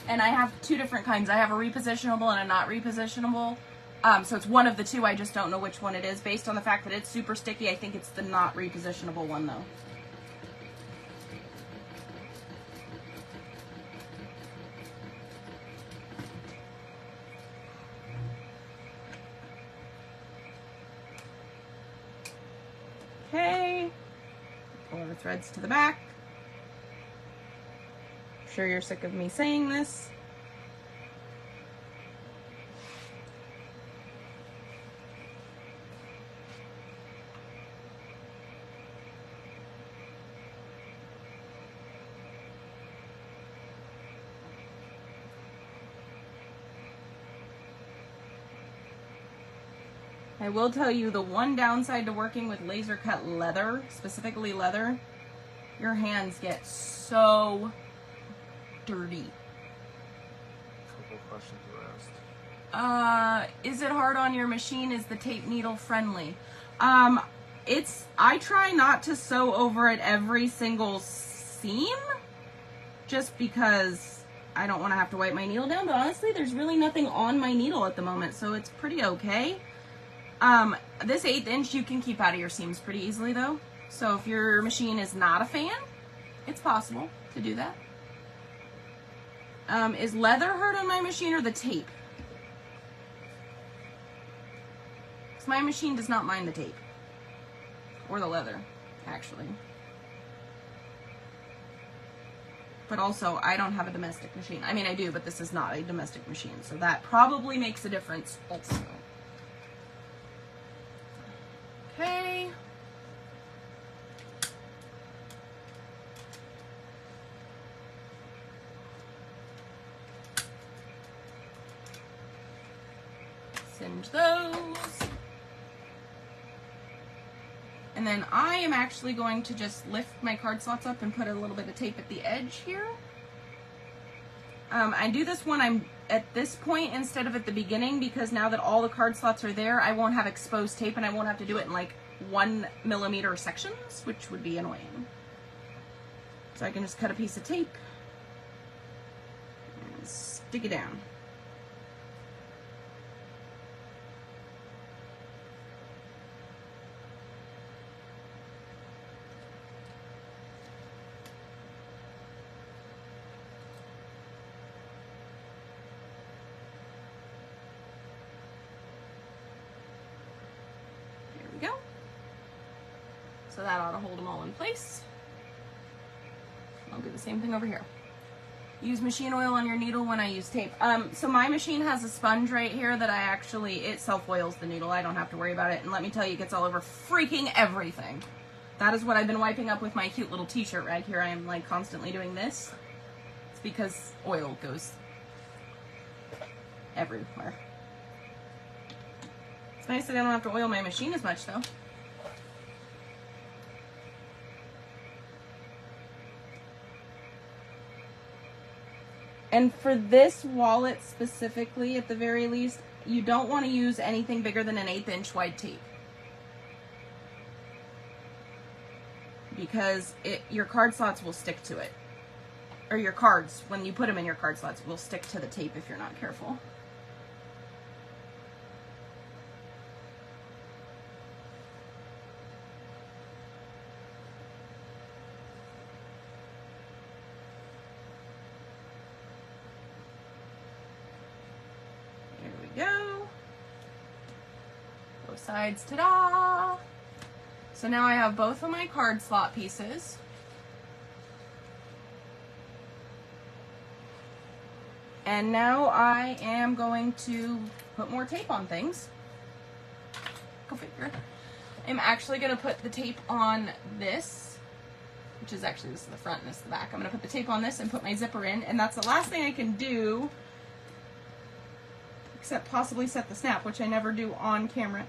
And I have 2 different kinds. I have a repositionable and a not repositionable. So it's one of the 2. I just don't know which one it is. Based on the fact that it's super sticky, I think it's the not repositionable one though. the threads to the back. I'm sure you're sick of me saying this. I will tell you the one downside to working with laser cut leather, specifically leather, your hands get so dirty. A couple questions were asked. Is it hard on your machine? Is the tape needle friendly? I try not to sew over it every single seam, just because I don't want to have to wipe my needle down, but honestly, there's really nothing on my needle at the moment, so it's pretty okay. This 1/8 inch you can keep out of your seams pretty easily though. So if your machine is not a fan, it's possible to do that. Is leather hurt on my machine or the tape? Because my machine does not mind the tape. Or the leather, actually. But also, I don't have a domestic machine. I mean, I do, but this is not a domestic machine. So that probably makes a difference also. Okay. Singe those. And then I am actually going to just lift my card slots up and put a little bit of tape at the edge here. I do this when I'm at this point instead of at the beginning, because now that all the card slots are there, I won't have exposed tape and I won't have to do it in like 1 millimeter sections, which would be annoying. So I can just cut a piece of tape and stick it down. So that ought to hold them all in place. I'll do the same thing over here. Use machine oil on your needle when I use tape. So my machine has a sponge right here that it self-oils the needle. I don't have to worry about it. And let me tell you, it gets all over freaking everything. That is what I've been wiping up with my cute little t-shirt right here. I am like constantly doing this. It's because oil goes everywhere. It's nice that I don't have to oil my machine as much though. And for this wallet specifically, at the very least, you don't want to use anything bigger than an 1/8 inch wide tape. Because your card slots will stick to it. Or your cards, when you put them in your card slots, will stick to the tape if you're not careful. Go. Both sides, ta-da! So now I have both of my card slot pieces. And now I am going to put more tape on things. Go figure. I'm actually going to put the tape on this, which is actually, this is the front and this is the back. I'm going to put the tape on this and put my zipper in, and that's the last thing I can do except possibly set the snap, which I never do on camera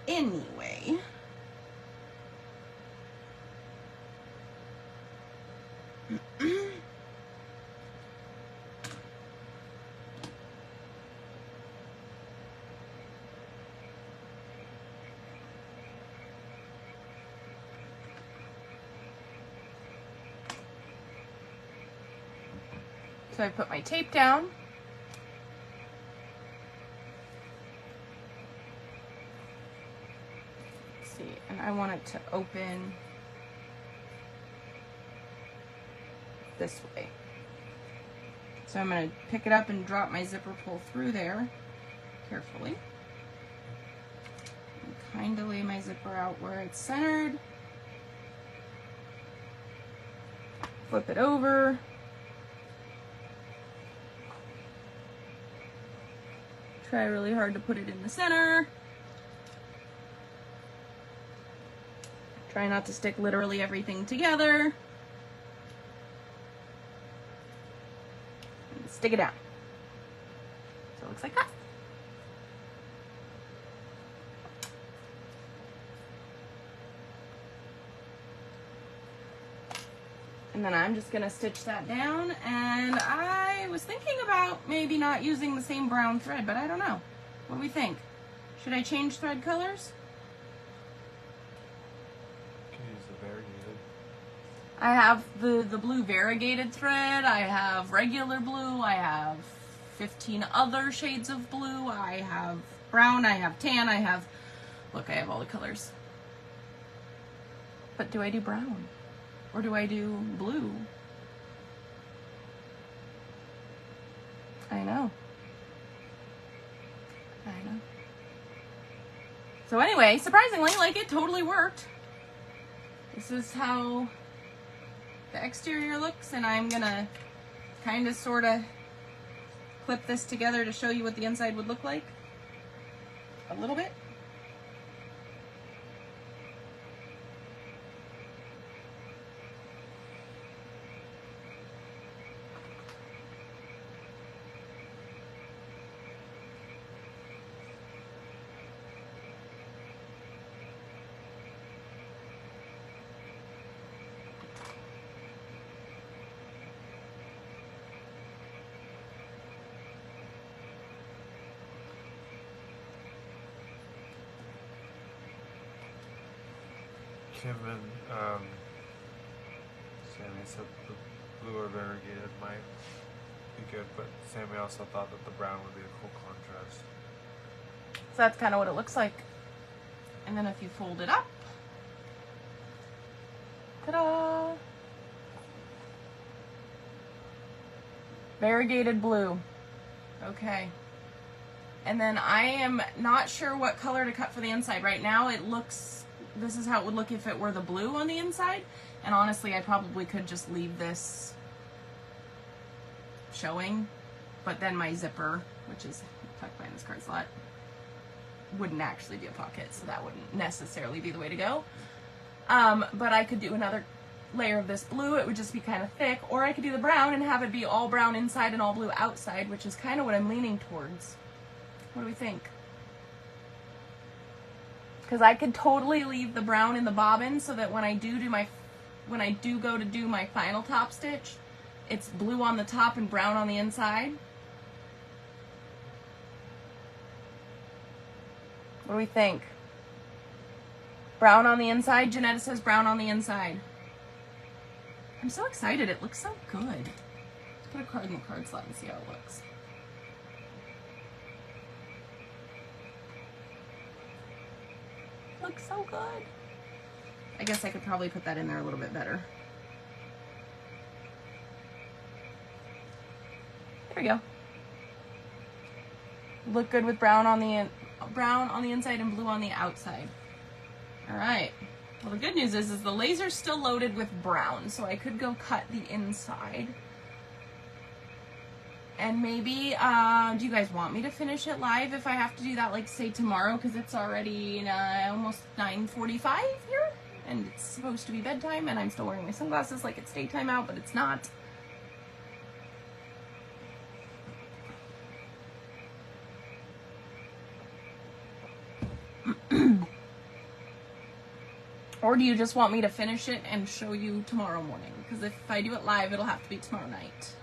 anyway. So I put my tape down. And I want it to open this way. So I'm going to pick it up and drop my zipper pull through there carefully. And kind of lay my zipper out where it's centered. Flip it over. Try really hard to put it in the center. Try not to stick literally everything together. And stick it down. So it looks like that. And then I'm just gonna stitch that down, and I was thinking about maybe not using the same brown thread, but I don't know. What do we think? Should I change thread colors? You can use the variegated. I have the blue variegated thread, I have regular blue, I have 15 other shades of blue, I have brown, I have tan, I have all the colors. But do I do brown? Or do I do blue? I know. So anyway, surprisingly, like, it totally worked. This is how the exterior looks, and I'm gonna kind of sort of clip this together to show you what the inside would look like. A little bit. Kim and Sammy said the blue or variegated might be good, but Sammy also thought that the brown would be a cool contrast. So that's kind of what it looks like. And then if you fold it up, ta-da! Variegated blue. Okay. And then I am not sure what color to cut for the inside. Right now it looks, this is how it would look if it were the blue on the inside. And honestly, I probably could just leave this showing, but then my zipper, which is tucked behind this card slot, wouldn't actually be a pocket, so that wouldn't necessarily be the way to go. But I could do another layer of this blue. It would just be kind of thick, or I could do the brown and have it be all brown inside and all blue outside, which is kind of what I'm leaning towards. What do we think? Because I could totally leave the brown in the bobbin so that when I do go to do my final top stitch, it's blue on the top and brown on the inside. What do we think? Brown on the inside? Janetta says brown on the inside. I'm so excited. It looks so good. Let's put a card in the card slot and see how it looks. Looks so good. I guess I could probably put that in there a little bit better. There we go. Look good with brown on the inside and blue on the outside. All right. Well, the good news is the laser's still loaded with brown, so I could go cut the inside. And maybe, do you guys want me to finish it live if I have to do that, like, say tomorrow, because it's already almost 9:45 here, and it's supposed to be bedtime, and I'm still wearing my sunglasses like it's daytime out, but it's not. Or do you just want me to finish it and show you tomorrow morning? Because if I do it live, it'll have to be tomorrow night.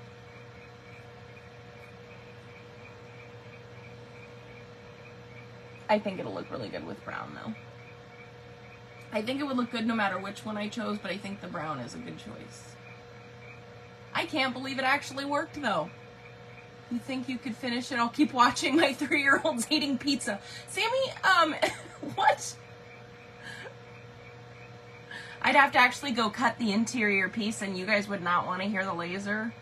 I think it'll look really good with brown, though. I think it would look good no matter which one I chose, but I think the brown is a good choice. I can't believe it actually worked, though. You think you could finish it? I'll keep watching my 3-year-olds eating pizza. Sammy, what? I'd have to actually go cut the interior piece, and you guys would not want to hear the laser.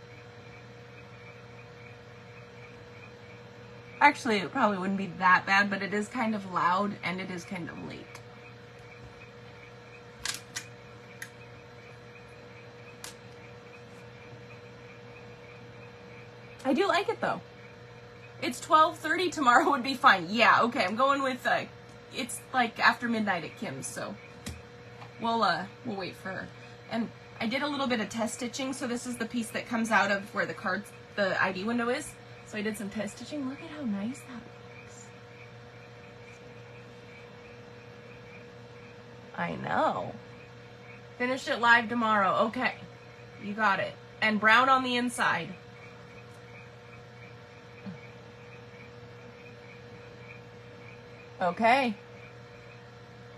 Actually, it probably wouldn't be that bad, but it is kind of loud, and it is kind of late. I do like it though. It's 12:30 tomorrow would be fine. Yeah, okay, I'm going with, it's like after midnight at Kim's, so we'll wait for her. And I did a little bit of test stitching, so this is the piece that comes out of where the ID window is. So I did some test stitching. Look at how nice that looks. I know. Finished it live tomorrow. Okay. You got it. And brown on the inside. Okay.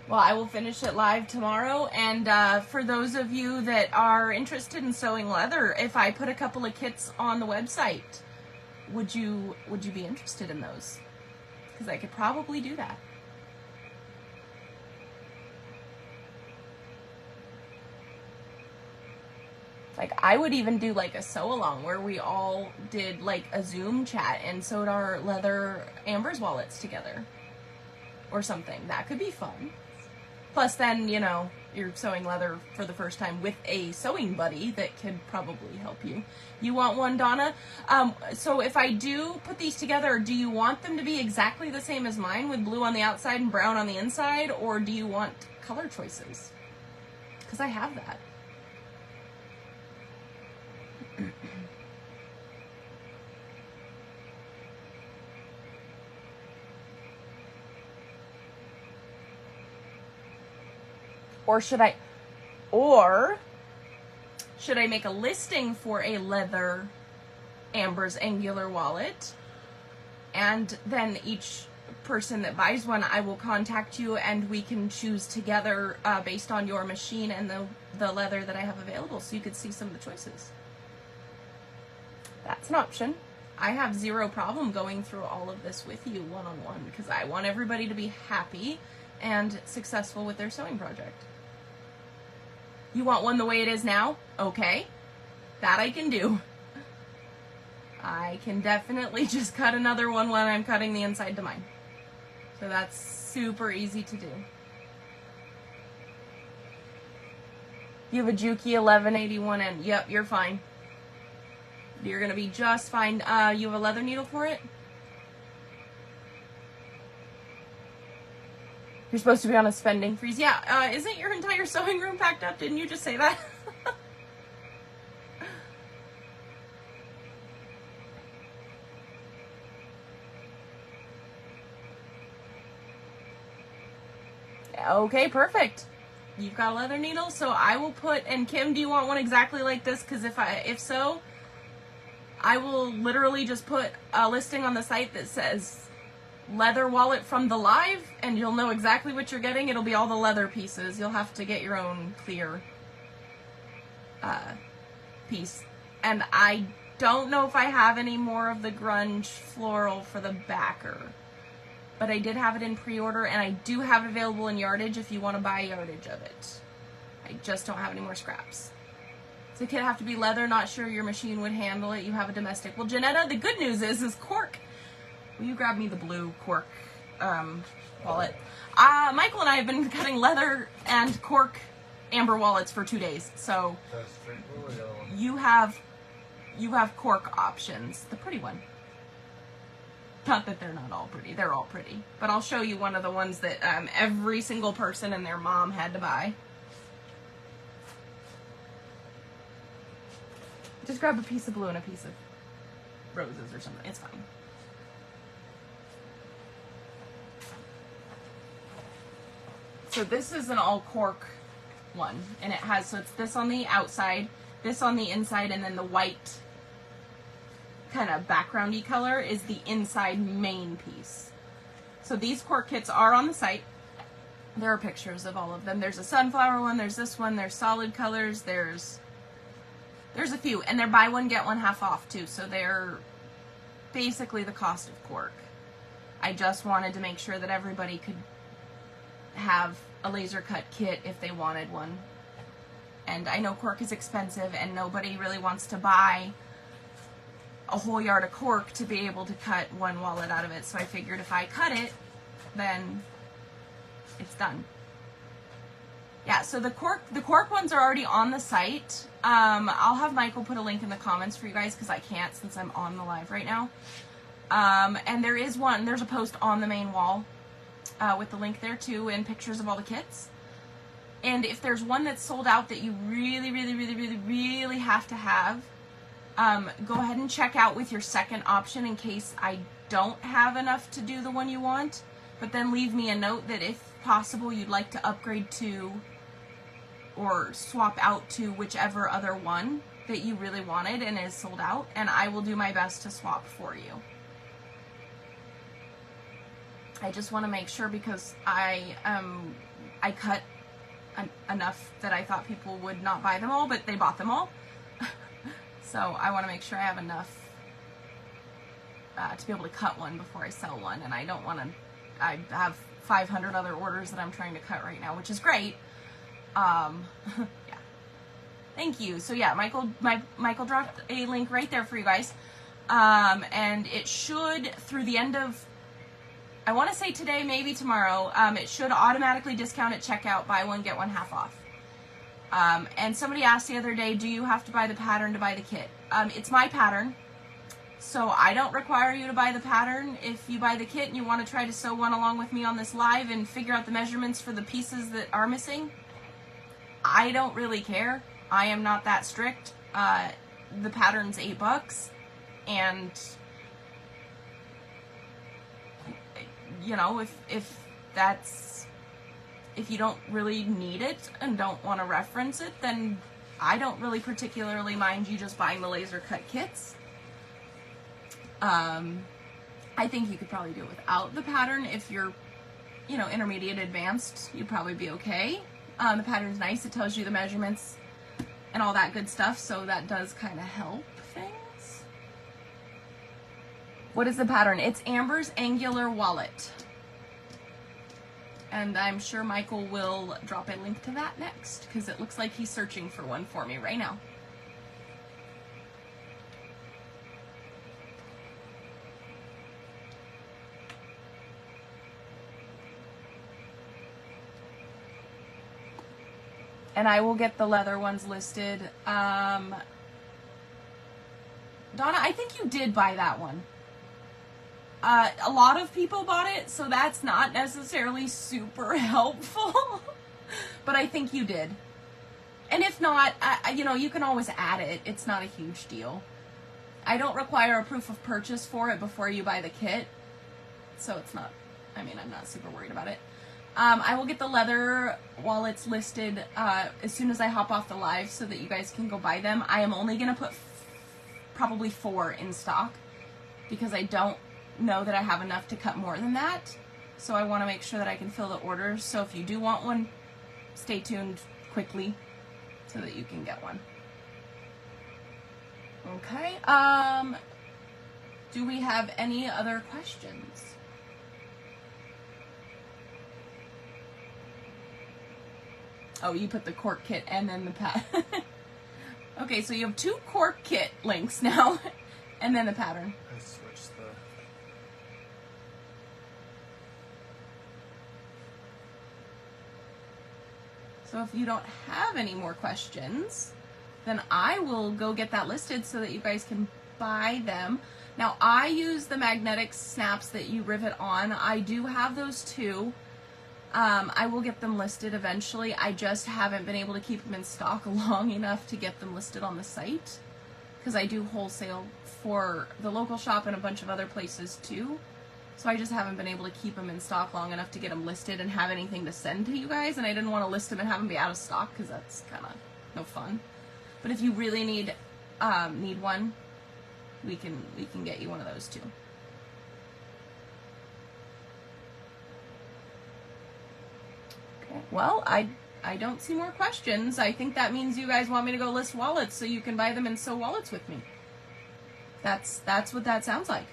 Well, I will finish it live tomorrow. And for those of you that are interested in sewing leather, if I put a couple of kits on the website, would you be interested in those? Because I could probably do that. Like, I would even do like a sew along where we all did like a Zoom chat and sewed our leather Amber's wallets together or something. That could be fun. Plus then, you know, you're sewing leather for the first time with a sewing buddy that could probably help you. You want one, Donna? So if I do put these together, do you want them to be exactly the same as mine with blue on the outside and brown on the inside? Or do you want color choices? Because I have that. Or should I make a listing for a leather Amber's Angular wallet, and then each person that buys one, I will contact you and we can choose together based on your machine and the leather that I have available, so you could see some of the choices. That's an option. I have zero problem going through all of this with you one-on-one because I want everybody to be happy and successful with their sewing project. You want one the way it is now? Okay. That I can do. I can definitely just cut another one when I'm cutting the inside to mine. So that's super easy to do. You have a Juki 1181N. Yep, you're fine. You're going to be just fine. You have a leather needle for it? You're supposed to be on a spending freeze. Yeah, isn't your entire sewing room packed up? Didn't you just say that? Okay, perfect. You've got a leather needle, so I will put, and Kim, do you want one exactly like this? Because if so, I will literally just put a listing on the site that says leather wallet from the live, and you'll know exactly what you're getting. It'll be all the leather pieces. You'll have to get your own clear piece. And I don't know if I have any more of the grunge floral for the backer, but I did have it in pre-order, and I do have it available in yardage if you want to buy yardage of it. I just don't have any more scraps. So it could have to be leather. Not sure your machine would handle it. You have a domestic. Well, Janetta, the good news is cork. Will you grab me the blue cork wallet? Michael and I have been cutting leather and cork amber wallets for 2 days. So you have cork options. The pretty one. Not that they're not all pretty. They're all pretty. But I'll show you one of the ones that every single person and their mom had to buy. Just grab a piece of blue and a piece of roses or something. It's fine. So this is an all cork one, and it has, so it's this on the outside, this on the inside, and then the white kind of backgroundy color is the inside main piece. So these cork kits are on the site. There are pictures of all of them. There's a sunflower one, there's this one, there's solid colors, there's a few, and they're buy one get one half off too, so they're basically the cost of cork. I just wanted to make sure that everybody could have a laser cut kit if they wanted one. And I know cork is expensive and nobody really wants to buy a whole yard of cork to be able to cut one wallet out of it, so I figured if I cut it, then it's done. Yeah, so the cork ones are already on the site. I'll have Michael put a link in the comments for you guys because I can't since I'm on the live right now. And there's a post on the main wall with the link there too and pictures of all the kits. And if there's one that's sold out that you really, really, really, really, really have to have, go ahead and check out with your second option in case I don't have enough to do the one you want. But then leave me a note that if possible you'd like to upgrade to or swap out to whichever other one that you really wanted and is sold out, and I will do my best to swap for you. I just want to make sure because I cut enough that I thought people would not buy them all, but they bought them all. So I want to make sure I have enough to be able to cut one before I sell one, and I don't want to. I have 500 other orders that I'm trying to cut right now, which is great. Yeah. Thank you. So yeah, Michael dropped a link right there for you guys. And it should, through the end of, I want to say today, maybe tomorrow, it should automatically discount at checkout, buy one, get one half off. And somebody asked the other day, do you have to buy the pattern to buy the kit? It's my pattern. So I don't require you to buy the pattern. If you buy the kit and you want to try to sew one along with me on this live and figure out the measurements for the pieces that are missing, I don't really care. I am not that strict. The pattern's $8, and you know, if you don't really need it and don't want to reference it, then I don't really particularly mind you just buying the laser cut kits. I think you could probably do it without the pattern. If you're, you know, intermediate advanced, you'd probably be okay. The pattern's nice. It tells you the measurements and all that good stuff, so that does kind of help things. What is the pattern? It's Amber's Angular Wallet. And I'm sure Michael will drop a link to that next, because it looks like he's searching for one for me right now. And I will get the leather ones listed. Donna, I think you did buy that one. A lot of people bought it, so that's not necessarily super helpful. But I think you did. And if not, you know, you can always add it. It's not a huge deal. I don't require a proof of purchase for it before you buy the kit. So it's not, I mean, I'm not super worried about it. I will get the leather wallets listed as soon as I hop off the live so that you guys can go buy them. I am only going to put probably 4 in stock because I don't know that I have enough to cut more than that. So I want to make sure that I can fill the orders. So if you do want one, stay tuned quickly so that you can get one. Okay. Do we have any other questions? Oh, you put the cork kit and then the pattern. Okay, so you have 2 cork kit links now, and then the pattern. I switched the... So if you don't have any more questions, then I will go get that listed so that you guys can buy them. Now, I use the magnetic snaps that you rivet on. I do have those too. I will get them listed eventually. I just haven't been able to keep them in stock long enough to get them listed on the site, because I do wholesale for the local shop and a bunch of other places too. So I just haven't been able to keep them in stock long enough to get them listed and have anything to send to you guys. And I didn't want to list them and have them be out of stock, because that's kind of no fun. But if you really need one, we can get you one of those too. Well, I don't see more questions. I think that means you guys want me to go list wallets so you can buy them and sew wallets with me. That's what that sounds like.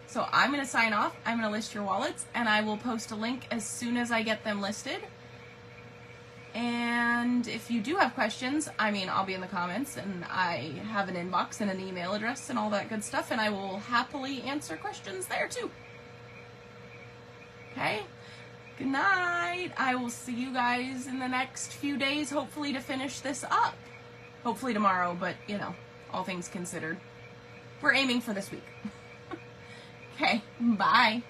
So I'm going to sign off. I'm going to list your wallets, and I will post a link as soon as I get them listed. And if you do have questions, I mean, I'll be in the comments, and I have an inbox and an email address and all that good stuff, and I will happily answer questions there too. Okay? Good night. I will see you guys in the next few days, hopefully to finish this up. Hopefully tomorrow, but, you know, all things considered. We're aiming for this week. Okay, bye.